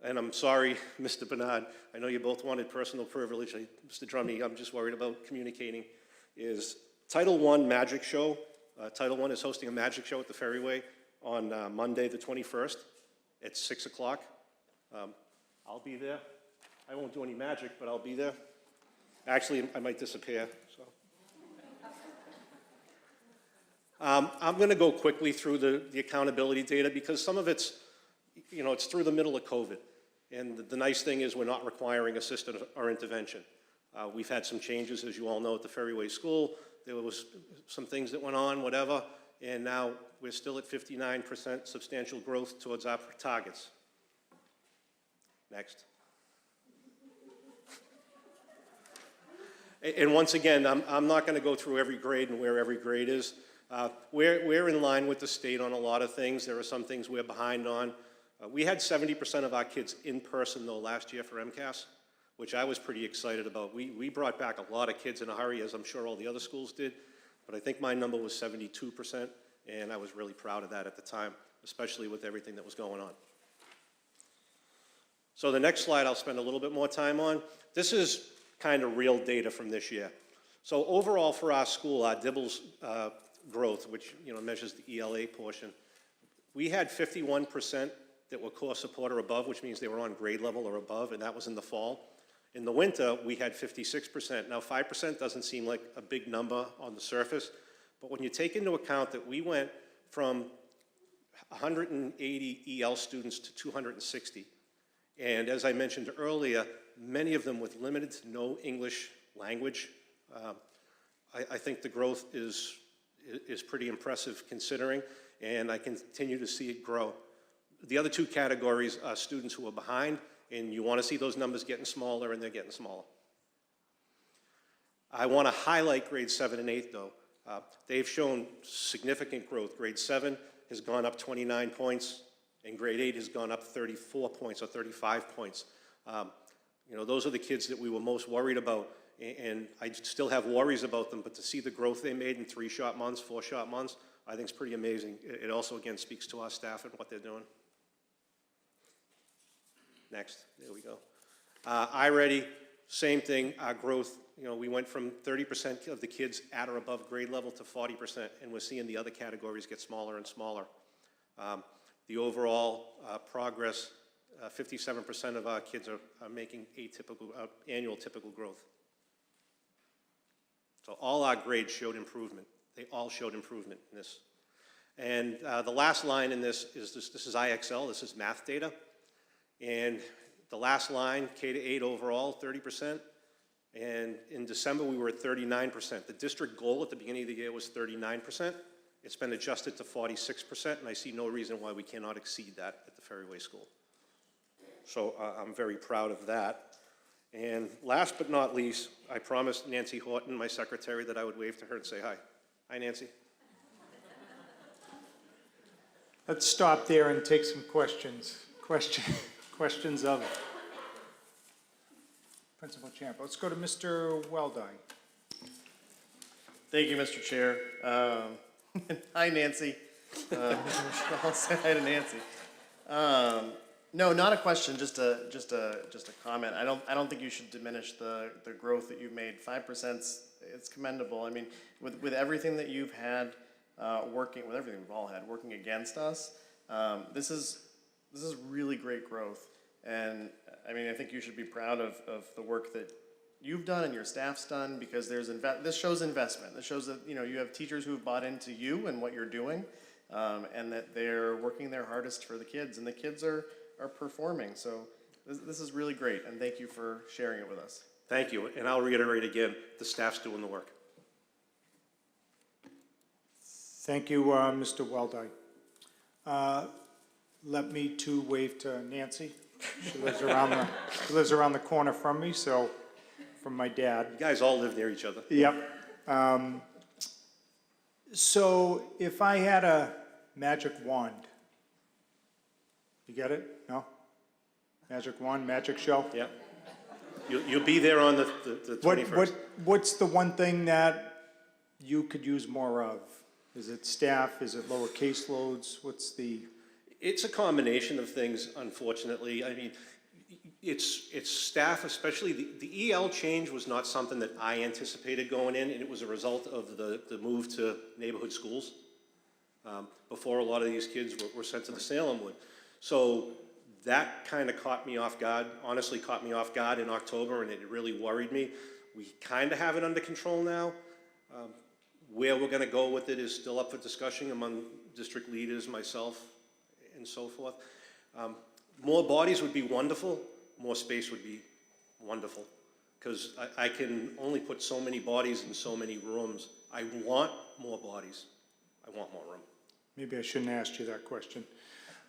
and I'm sorry, Mr. Bernard. I know you both wanted personal privilege. Mr. Drummy, I'm just worried about communicating. Is Title I Magic Show. Title I is hosting a magic show at the Ferryway on Monday the 21st at 6 o'clock. I'll be there. I won't do any magic, but I'll be there. Actually, I might disappear. So. I'm going to go quickly through the accountability data because some of it's, it's through the middle of COVID. And the nice thing is we're not requiring assistance or intervention. We've had some changes, as you all know, at the Ferryway School. There was some things that went on, whatever, and now we're still at 59% substantial growth towards our targets. Next. And once again, I'm not going to go through every grade and where every grade is. We're in line with the state on a lot of things. There are some things we're behind on. We had 70% of our kids in person, though, last year for MCAS, which I was pretty excited about. We brought back a lot of kids in a hurry, as I'm sure all the other schools did, but I think my number was 72%, and I was really proud of that at the time, especially with everything that was going on. So the next slide I'll spend a little bit more time on. This is kind of real data from this year. So overall for our school, our DIBELS growth, which measures the ELA portion, we had 51% that were core support or above, which means they were on grade level or above, and that was in the fall. In the winter, we had 56%. Now 5% doesn't seem like a big number on the surface, but when you take into account that we went from 180 EL students to 260, and as I mentioned earlier, many of them with limited to no English language. I think the growth is pretty impressive considering, and I continue to see it grow. The other two categories are students who are behind, and you want to see those numbers getting smaller, and they're getting smaller. I want to highlight grade 7 and 8, though. They've shown significant growth. Grade 7 has gone up 29 points, and grade 8 has gone up 34 points or 35 points. Those are the kids that we were most worried about, and I still have worries about them, but to see the growth they made in 3 short months, 4 short months, I think is pretty amazing. It also, again, speaks to our staff and what they're doing. Next, there we go. iReady, same thing, our growth, we went from 30% of the kids at or above grade level to 40%, and we're seeing the other categories get smaller and smaller. The overall progress, 57% of our kids are making annual typical growth. So all our grades showed improvement. They all showed improvement in this. And the last line in this is this is IXL, this is math data. And the last line, K to 8 overall, 30%. And in December, we were at 39%. The district goal at the beginning of the year was 39%. It's been adjusted to 46%, and I see no reason why we cannot exceed that at the Ferryway School. So I'm very proud of that. And last but not least, I promised Nancy Horton, my secretary, that I would wave to her and say hi. Hi, Nancy. Let's stop there and take some questions. Questions of Principal Champ. Let's go to Mr. Weldai. Thank you, Mr. Chair. Hi, Nancy. I'll say hi to Nancy. No, not a question, just a comment. I don't think you should diminish the growth that you've made. 5%, it's commendable. I mean, with everything that you've had with everything we've all had working against us, this is really great growth. And I mean, I think you should be proud of the work that you've done and your staff's done, because this shows investment. This shows that you have teachers who have bought into you and what you're doing, and that they're working their hardest for the kids, and the kids are performing. So this is really great, and thank you for sharing it with us. Thank you, and I'll reiterate again, the staff's doing the work. Thank you, Mr. Weldai. Let me too wave to Nancy. She lives around the corner from me, so from my dad. You guys all live near each other. Yep. So if I had a magic wand, you get it? No? Magic wand, magic show? Yep. You'll be there on the 21st. What's the one thing that you could use more of? Is it staff? Is it lower caseloads? What's the... It's a combination of things, unfortunately. I mean, it's staff, especially the EL change was not something that I anticipated going in, and it was a result of the move to neighborhood schools. Before a lot of these kids were sent to the Salem Wood. So that kind of caught me off guard, honestly caught me off guard in October, and it really worried me. We kind of have it under control now. Where we're going to go with it is still up for discussion among district leaders, myself, and so forth. More bodies would be wonderful. More space would be wonderful, because I can only put so many bodies in so many rooms. I want more bodies. I want more room. Maybe I shouldn't have asked you that question.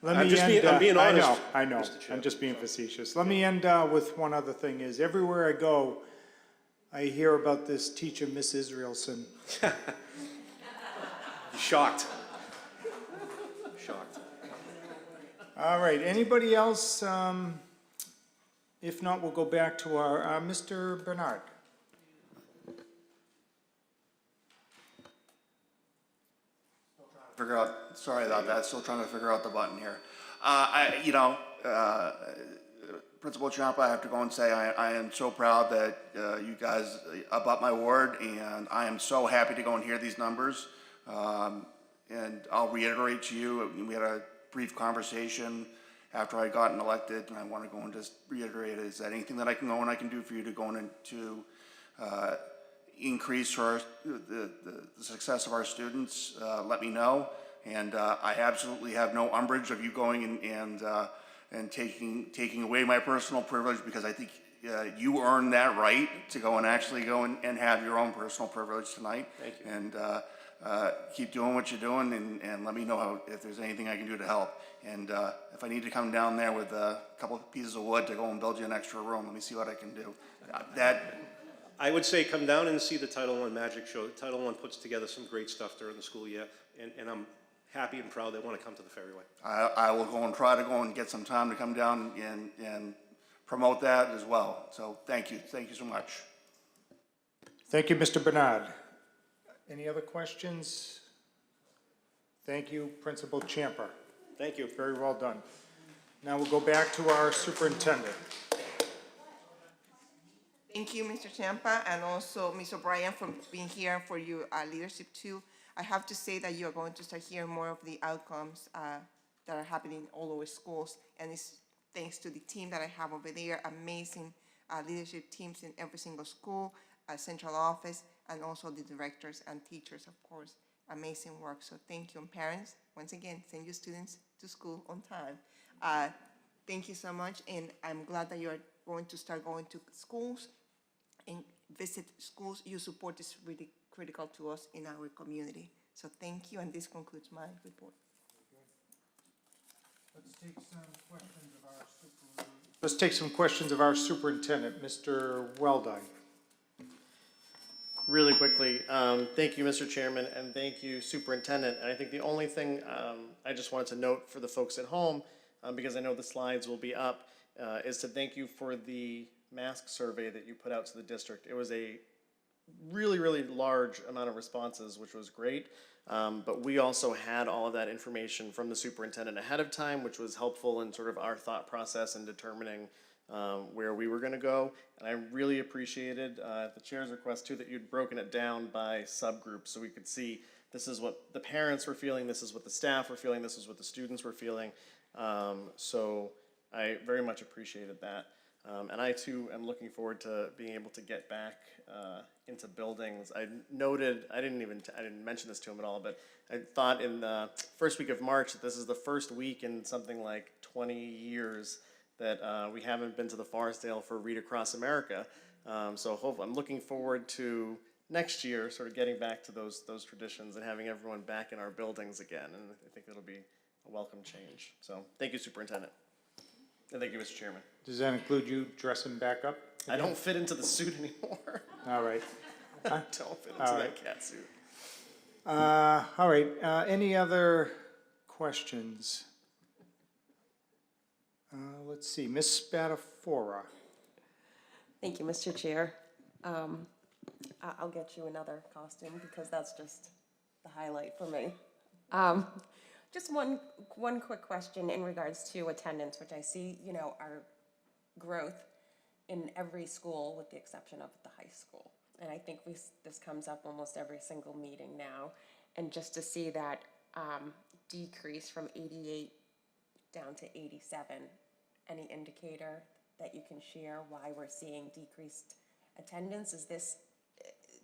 I'm being honest. I know. I'm just being facetious. Let me end with one other thing. Is everywhere I go, I hear about this teacher, Miss Israelson. Shocked. Shocked. All right. Anybody else? If not, we'll go back to our Mr. Bernard. Sorry about that, still trying to figure out the button here. Principal Champa, I have to go and say I am so proud that you guys about my word, and I am so happy to go and hear these numbers. And I'll reiterate to you, we had a brief conversation after I gotten elected, and I want to go and just reiterate, is that anything that I can go and I can do for you to go in to increase the success of our students, let me know. And I absolutely have no umbrage of you going and taking away my personal privilege, because I think you earned that right to go and actually go and have your own personal privilege tonight. Thank you. And keep doing what you're doing, and let me know if there's anything I can do to help. And if I need to come down there with a couple of pieces of wood to go and build you an extra room, let me see what I can do. I would say come down and see the Title I Magic Show. Title I puts together some great stuff during the school year, and I'm happy and proud they want to come to the Ferryway. I will go and try to go and get some time to come down and promote that as well. So thank you so much. Thank you, Mr. Bernard. Any other questions? Thank you, Principal Champa. Thank you. Very well done. Now we'll go back to our superintendent. Thank you, Mr. Champa, and also Ms. O'Brien for being here, for your leadership too. I have to say that you are going to start hearing more of the outcomes that are happening all over schools, and it's thanks to the team that I have over there, amazing leadership teams in every single school, central office, and also the directors and teachers, of course. Amazing work, so thank you. And parents, once again, send your students to school on time. Thank you so much, and I'm glad that you're going to start going to schools and visit schools. Your support is really critical to us in our community. So thank you, and this concludes my report. Let's take some questions of our superintendent, Mr. Weldai. Really quickly, thank you, Mr. Chairman, and thank you, Superintendent. And I think the only thing I just wanted to note for the folks at home, because I know the slides will be up, is to thank you for the mask survey that you put out to the district. It was a really, really large amount of responses, which was great. But we also had all of that information from the superintendent ahead of time, which was helpful in sort of our thought process in determining where we were going to go. And I really appreciated at the chair's request too that you'd broken it down by subgroups so we could see this is what the parents were feeling, this is what the staff were feeling, this is what the students were feeling. So I very much appreciated that. And I too am looking forward to being able to get back into buildings. I noted, I didn't mention this to him at all, but I thought in the first week of March that this is the first week in something like 20 years that we haven't been to the Forestdale for Read Across America. So I'm looking forward to next year sort of getting back to those traditions and having everyone back in our buildings again. And I think it'll be a welcome change. So thank you, Superintendent. And thank you, Mr. Chairman. Does that include you dressing back up? I don't fit into the suit anymore. All right. I don't fit into that cat suit. All right, any other questions? Let's see, Ms. Spadafora. Thank you, Mr. Chair. I'll get you another costume because that's just the highlight for me. Just one quick question in regards to attendance, which I see, our growth in every school with the exception of the high school. And I think this comes up almost every single meeting now. And just to see that decrease from 88 down to 87, any indicator that you can share why we're seeing decreased attendance?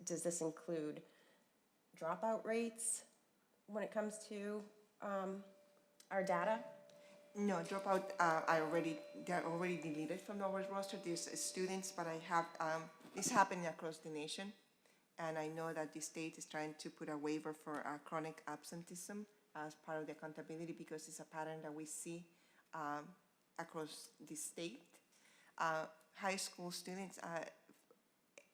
Does this include dropout rates when it comes to our data? No, dropout, they're already deleted from our roster. There's students, but I have, this happening across the nation. And I know that the state is trying to put a waiver for chronic absenteeism as part of the accountability because it's a pattern that we see across the state. High school students,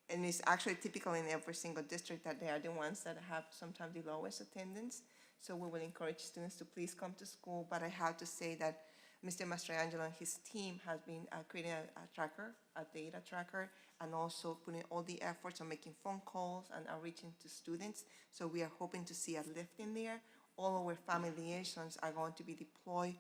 and it's actually typical in every single district that they are the ones that have sometimes the lowest attendance. So we will encourage students to please come to school. But I have to say that Mr. Mastrangelo and his team has been creating a tracker, a data tracker, and also putting all the efforts on making phone calls and outreaching to students. So we are hoping to see a lift in there. All our family liaisons are going to be deployed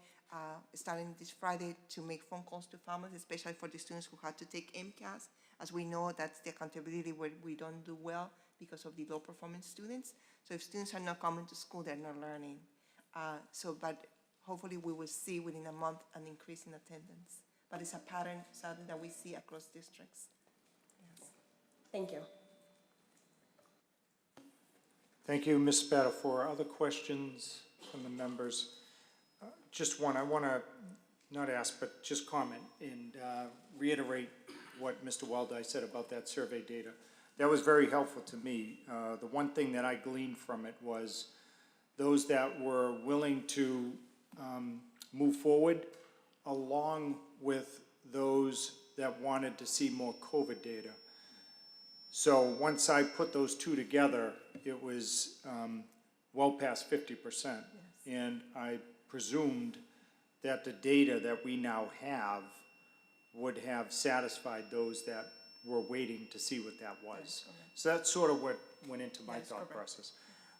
starting this Friday to make phone calls to families, especially for the students who had to take MCAS. As we know, that's the accountability where we don't do well because of the low performance students. So if students are not coming to school, they're not learning. But hopefully we will see within a month an increase in attendance. But it's a pattern, sadly, that we see across districts. Yes. Thank you. Thank you, Ms. Spadafora. Other questions from the members? Just one, I want to not ask, but just comment and reiterate what Mr. Weldai said about that survey data. That was very helpful to me. The one thing that I gleaned from it was those that were willing to move forward along with those that wanted to see more COVID data. So once I put those two together, it was well past 50%. Yes. And I presumed that the data that we now have would have satisfied those that were waiting to see what that was. So that's sort of what went into my thought process.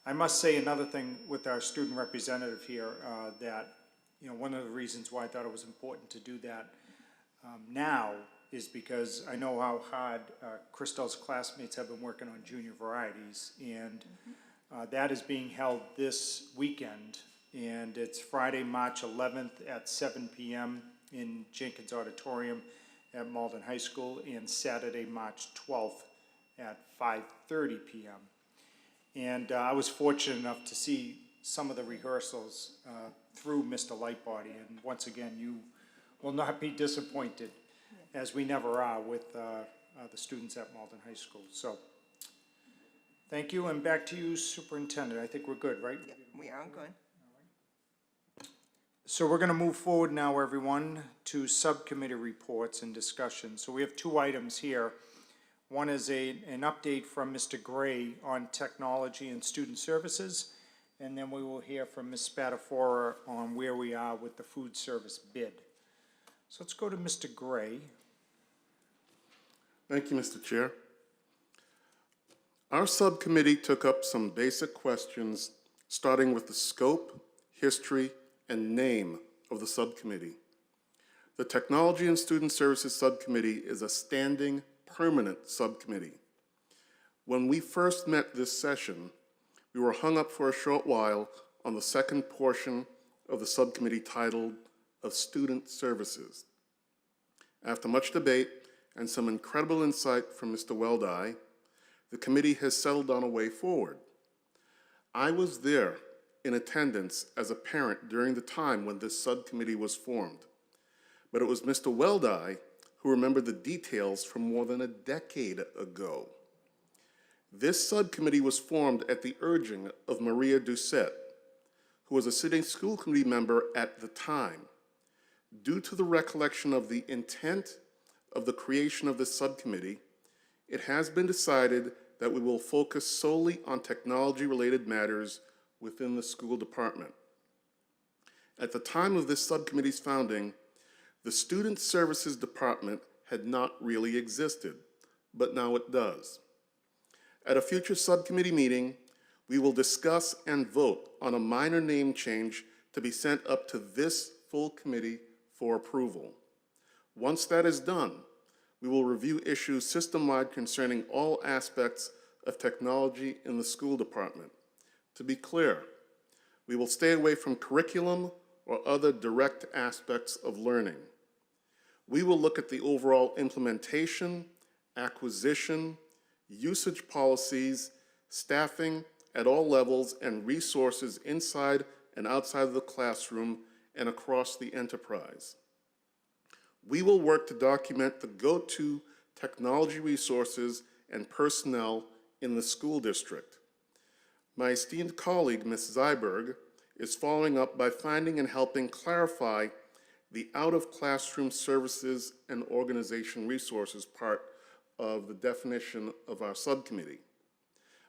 I must say another thing with our student representative here that, one of the reasons why I thought it was important to do that now is because I know how hard Crystal's classmates have been working on junior varieties, and that is being held this weekend, and it's Friday, March 11th at 7 p.m. in Jenkins Auditorium at Malden High School, and Saturday, March 12th at 5:30 p.m. And I was fortunate enough to see some of the rehearsals through Mr. Lightbody, and once again, you will not be disappointed, as we never are with the students at Malden High School. So, thank you, and back to you, Superintendent. I think we're good, right? Yeah, we are good. So we're going to move forward now, everyone, to subcommittee reports and discussion. So we have two items here. One is an update from Mr. Gray on technology and student services, and then we will hear from Ms. Spadafora on where we are with the food service bid. So let's go to Mr. Gray. Thank you, Mr. Chair. Our subcommittee took up some basic questions, starting with the scope, history, and name of the subcommittee. The Technology and Student Services Subcommittee is a standing, permanent subcommittee. When we first met this session, we were hung up for a short while on the second portion of the subcommittee titled of Student Services. After much debate and some incredible insight from Mr. Weldai, the committee has settled on a way forward. I was there in attendance as a parent during the time when this subcommittee was formed, but it was Mr. Weldai who remembered the details from more than a decade ago. This subcommittee was formed at the urging of Maria Doucette, who was a sitting school committee member at the time. Due to the recollection of the intent of the creation of this subcommittee, it has been decided that we will focus solely on technology-related matters within the school department. At the time of this subcommittee's founding, the Student Services Department had not really existed, but now it does. At a future subcommittee meeting, we will discuss and vote on a minor name change to be sent up to this full committee for approval. Once that is done, we will review issues system-wide concerning all aspects of technology in the school department. To be clear, we will stay away from curriculum or other direct aspects of learning. We will look at the overall implementation, acquisition, usage policies, staffing at all levels, and resources inside and outside of the classroom and across the enterprise. We will work to document the go-to technology resources and personnel in the school district. My esteemed colleague, Ms. Zyberg, is following up by finding and helping clarify the out-of-classroom services and organization resources part of the definition of our subcommittee.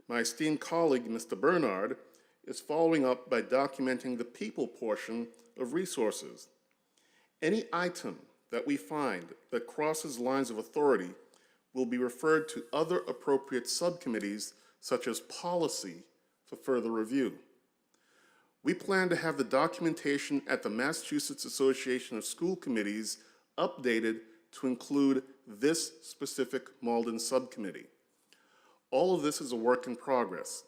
My esteemed colleague, Mr. Bernard, is following up by documenting the people portion of resources. Any item that we find that crosses lines of authority will be referred to other appropriate subcommittees, such as policy, for further review. We plan to have the documentation at the Massachusetts Association of School Committees updated to include this specific Malden subcommittee. All of this is a work in progress.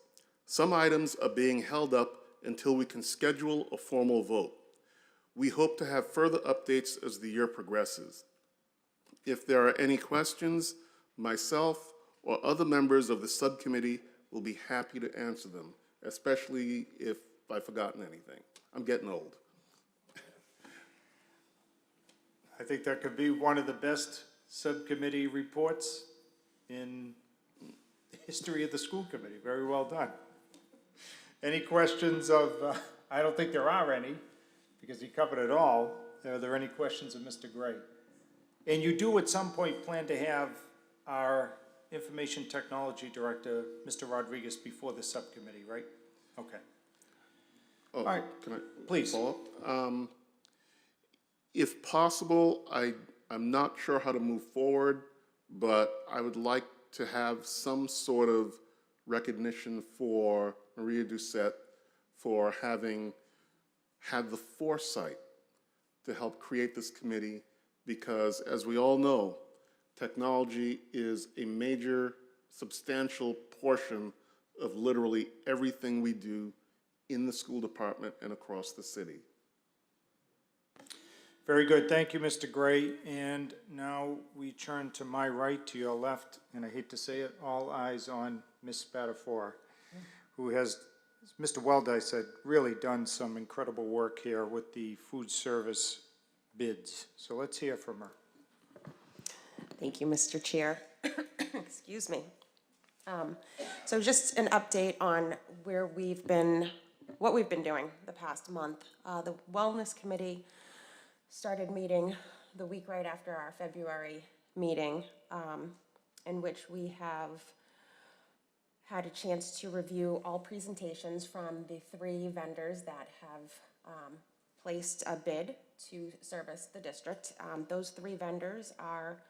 Some items are being held up until we can schedule a formal vote. We hope to have further updates as the year progresses. If there are any questions, myself or other members of the subcommittee will be happy to answer them, especially if I've forgotten anything. I'm getting old. I think that could be one of the best subcommittee reports in the history of the school committee. Very well done. Any questions of, I don't think there are any, because he covered it all. Are there any questions of Mr. Gray? And you do at some point plan to have our Information Technology Director, Mr. Rodriguez, before the subcommittee, right? Okay. Oh, all right, can I please follow up? If possible, I'm not sure how to move forward, but I would like to have some sort of recognition for Maria Doucette for having had the foresight to help create this committee, because as we all know, technology is a major, substantial portion of literally everything we do in the school department and across the city. Very good. Thank you, Mr. Gray. And now we turn to my right, to your left, and I hate to say it, all eyes on Ms. Spadafora, who has, as Mr. Weldai said, really done some incredible work here with the food service bids. So let's hear from her. Thank you, Mr. Chair. Excuse me. So just an update on where we've been, what we've been doing the past month. The Wellness Committee started meeting the week right after our February meeting. in which we have had a chance to review all presentations from the 3 vendors that have placed a bid to service the district. Those 3 vendors are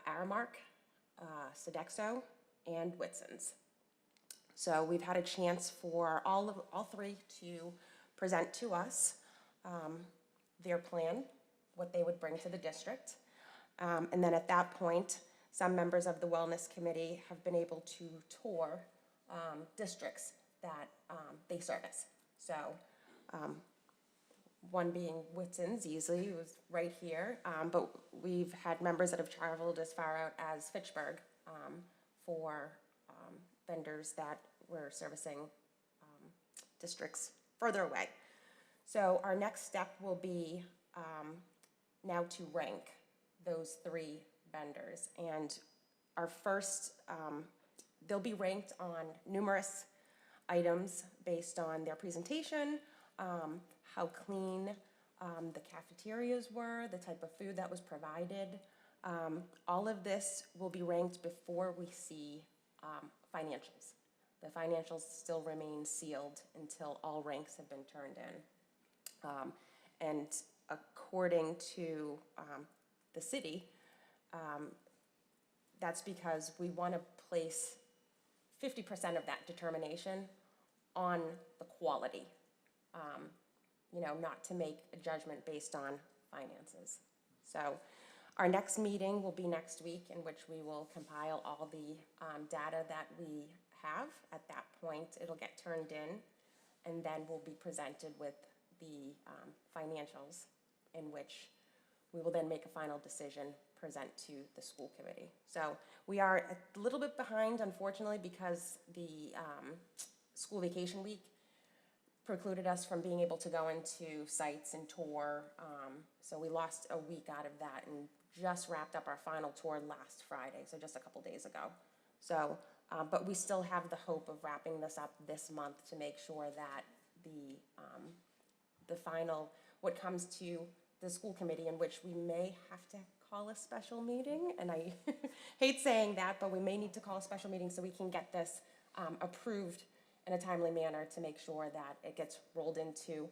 Aramark, Sodexo, and Whitson's. So we've had a chance for all 3 to present to us their plan, what they would bring to the district. And then at that point, some members of the Wellness Committee have been able to tour districts that they service. So one being Whitson's, easily, it was right here, but we've had members that have traveled as far out as Fitchburg for vendors that were servicing districts further away. So our next step will be now to rank those 3 vendors. And our first, they'll be ranked on numerous items based on their presentation, how clean the cafeterias were, the type of food that was provided. All of this will be ranked before we see financials. The financials still remain sealed until all ranks have been turned in. And according to the city, that's because we want to place 50% of that determination on the quality, not to make a judgment based on finances. So our next meeting will be next week, in which we will compile all the data that we have. At that point, it'll get turned in, and then we'll be presented with the financials, in which we will then make a final decision, present to the school committee. So we are a little bit behind, unfortunately, because the school vacation week precluded us from being able to go into sites and tour. So we lost a week out of that and just wrapped up our final tour last Friday, so just a couple days ago. So, but we still have the hope of wrapping this up this month to make sure that the final, what comes to the school committee, in which we may have to call a special meeting, and I hate saying that, but we may need to call a special meeting so we can get this approved in a timely manner to make sure that it gets rolled into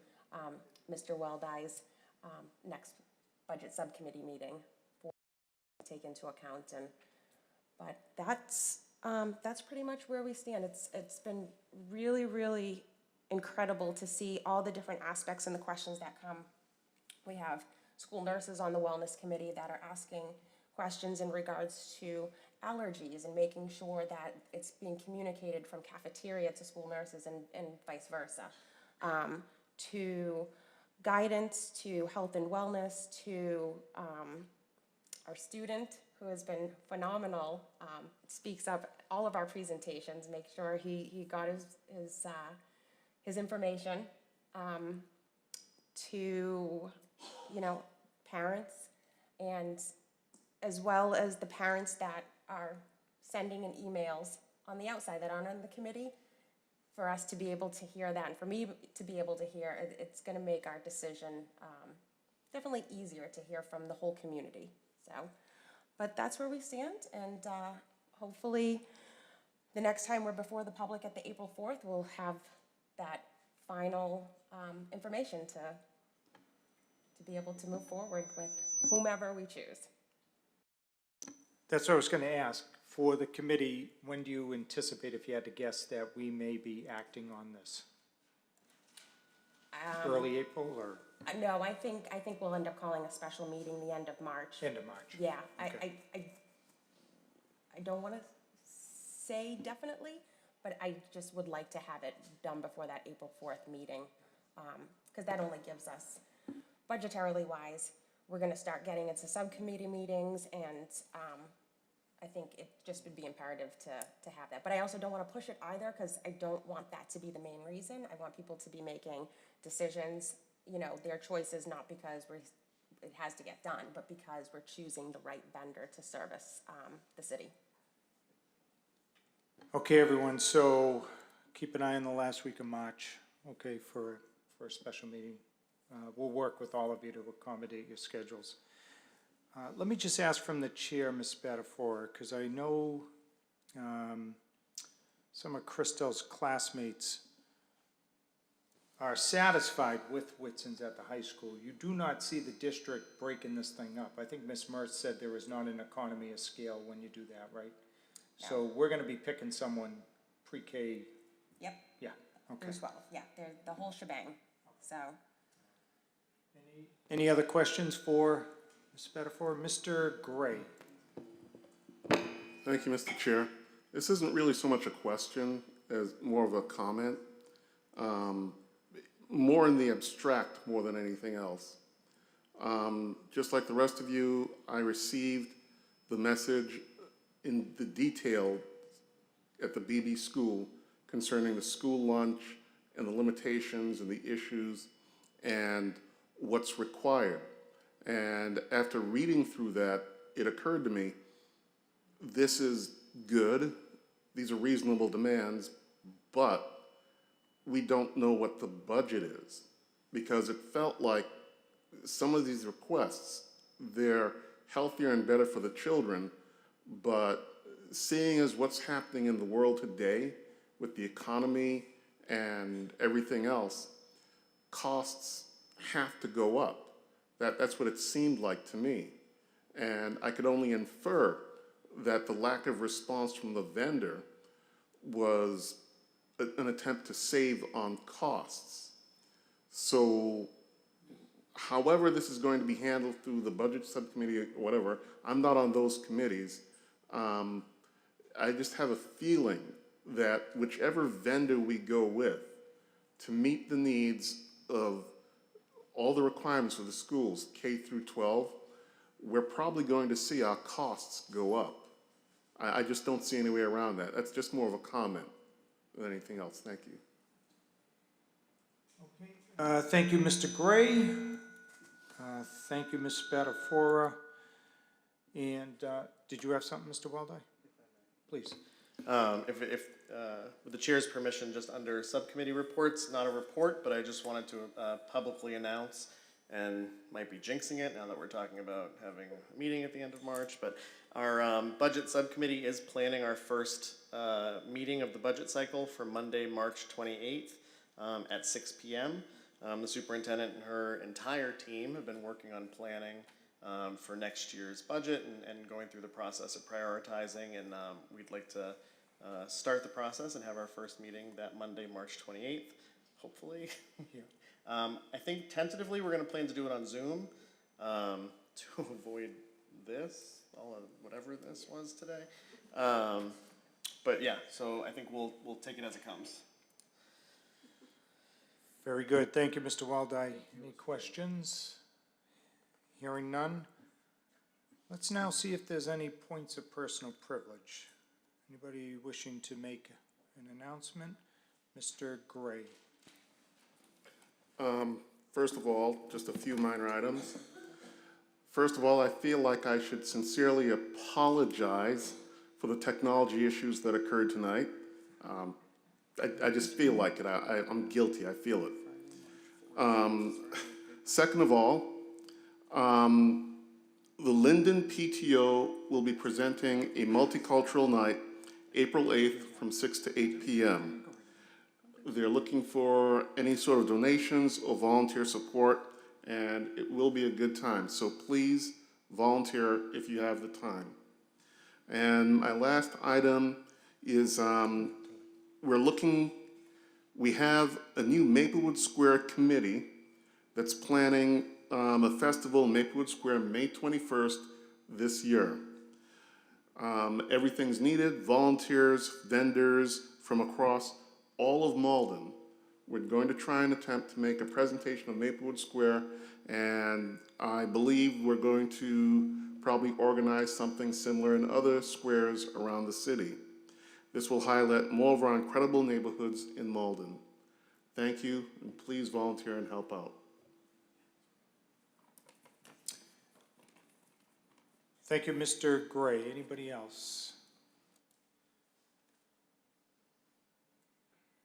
Mr. Weldai's next budget subcommittee meeting for take into account. But that's pretty much where we stand. It's been really, really incredible to see all the different aspects and the questions that come. We have school nurses on the wellness committee that are asking questions in regards to allergies and making sure that it's being communicated from cafeteria to school nurses and vice versa, to guidance, to health and wellness, to our student who has been phenomenal, speaks up all of our presentations, make sure he got his information, to parents, and as well as the parents that are sending in emails on the outside that aren't on the committee, for us to be able to hear that, and for me to be able to hear, it's going to make our decision definitely easier to hear from the whole community. So, but that's where we stand, and hopefully the next time we're before the public at the April 4th, we'll have that final information to be able to move forward with whomever we choose. That's what I was going to ask. For the committee, when do you anticipate, if you had to guess, that we may be acting on this? Early April, or? No, I think we'll end up calling a special meeting the end of March. End of March. Yeah, Okay. I don't want to say definitely, but I just would like to have it done before that April 4th meeting, because that only gives us, budgetarily wise, we're going to start getting into subcommittee meetings, and I think it just would be imperative to have that. But I also don't want to push it either, because I don't want that to be the main reason. I want people to be making decisions, their choices, not because it has to get done, but because we're choosing the right vendor to service the city. Okay, everyone, so keep an eye on the last week of March, okay, for a special meeting. We'll work with all of you to accommodate your schedules. Let me just ask from the chair, Ms. Spadafora, because I know some of Christel's classmates are satisfied with Whitson's at the high school. You do not see the district breaking this thing up. I think Ms. Mertz said there was not an economy of scale when you do that, right? No. So we're gonna be picking someone pre-K. Yep. Yeah, okay. Through 12, yeah, they're the whole shebang, so. Any other questions for Ms. Spadafora? Mr. Gray? Thank you, Mr. Chair. This isn't really so much a question as more of a comment, more in the abstract more than anything else. Just like the rest of you, I received the message in the detail at the BB school concerning the school lunch and the limitations and the issues and what's required. And after reading through that, it occurred to me, this is good, these are reasonable demands, but we don't know what the budget is, because it felt like some of these requests, they're healthier and better for the children, but seeing as what's happening in the world today with the economy and everything else, costs have to go up. That's what it seemed like to me. And I could only infer that the lack of response from the vendor was an attempt to save on costs. So however this is going to be handled through the budget subcommittee or whatever, I'm not on those committees. I just have a feeling that whichever vendor we go with to meet the needs of all the requirements for the schools, K through 12, we're probably going to see our costs go up. I just don't see any way around that. That's just more of a comment than anything else. Thank you. Thank you, Mr. Gray. Thank you, Ms. Spadafora. And did you have something, Mr. Weldai? Please. With the chair's permission, just under subcommittee reports, not a report, but I just wanted to publicly announce, and might be jinxing it now that we're talking about having a meeting at the end of March, but our budget subcommittee is planning our first meeting of the budget cycle for Monday, March 28th at 6 p.m. The superintendent and her entire team have been working on planning for next year's budget and going through the process of prioritizing, and we'd like to start the process and have our first meeting that Monday, March 28th, hopefully. I think tentatively we're going to plan to do it on Zoom to avoid this, all of whatever this was today. But yeah, so I think we'll take it as it comes. Very good. Thank you, Mr. Weldai. Any questions? Hearing none. Let's now see if there's any points of personal privilege. Anybody wishing to make an announcement? Mr. Gray. First of all, just a few minor items. First of all, I feel like I should sincerely apologize for the technology issues that occurred tonight. I just feel like it. I'm guilty. I feel it. Second of all, the Linden PTO will be presenting a multicultural night April 8th from 6 to 8 p.m. They're looking for any sort of donations or volunteer support, and it will be a good time. So please volunteer if you have the time. And my last item is we have a new Maplewood Square committee that's planning a festival in Maplewood Square May 21st this year. Everything's needed, volunteers, vendors from across all of Malden. We're going to try and attempt to make a presentation of Maplewood Square, and I believe we're going to probably organize something similar in other squares around the city. This will highlight more of our incredible neighborhoods in Malden. Thank you, and please volunteer and help out. Thank you, Mr. Gray. Anybody else?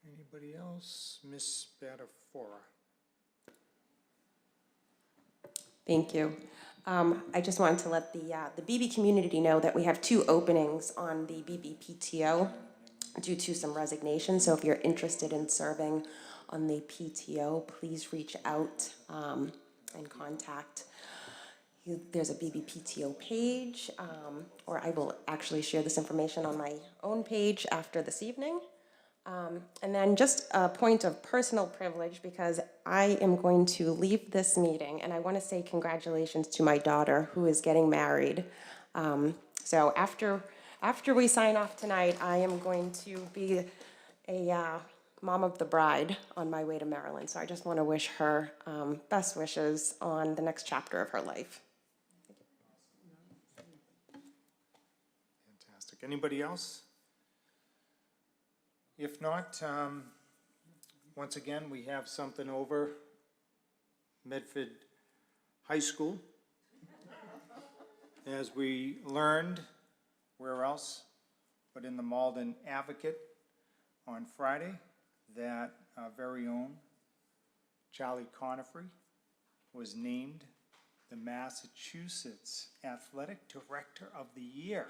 Anybody else? Ms. Spadafora. Thank you. I just wanted to let the BB community know that we have 2 openings on the BB PTO due to some resignation. So if you're interested in serving on the PTO, please reach out and contact. There's a BB PTO page, or I will actually share this information on my own page after this evening. And then just a point of personal privilege, because I am going to leave this meeting, and I want to say congratulations to my daughter who is getting married. So after we sign off tonight, I am going to be a mom of the bride on my way to Maryland. So I just want to wish her best wishes on the next chapter of her life. Fantastic. Anybody else? If not, once again, we have something over Medford High School. As we learned, where else but in the Malden Advocate on Friday, that our very own Charlie Conifrey was named the Massachusetts Athletic Director of the Year.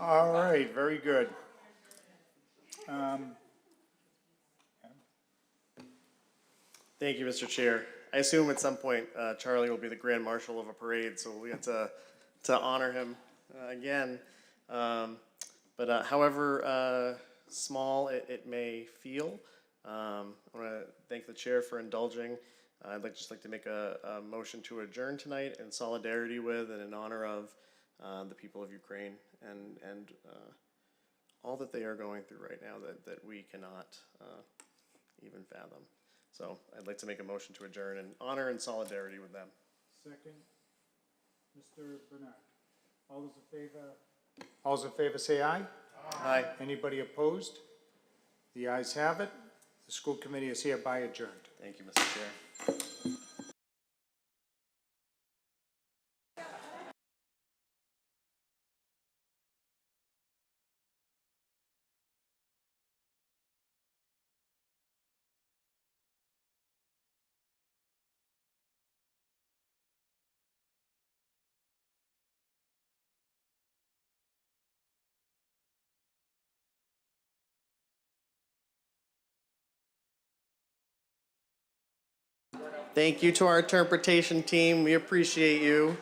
All right, very good. Thank you, Mr. Chair. I assume at some point Charlie will be the Grand Marshal of a parade, so we get to honor him again. But however small it may feel, I want to thank the chair for indulging. I'd just like to make a motion to adjourn tonight in solidarity with and in honor of the people of Ukraine and all that they are going through right now that we cannot even fathom. So I'd like to make a motion to adjourn in honor and solidarity with them. Second, Mr. Bernard. All those in favor say aye. Aye. Anybody opposed? The ayes have it. The school committee is hereby adjourned. Thank you, Mr. Chair. Thank you to our interpretation team. We appreciate you.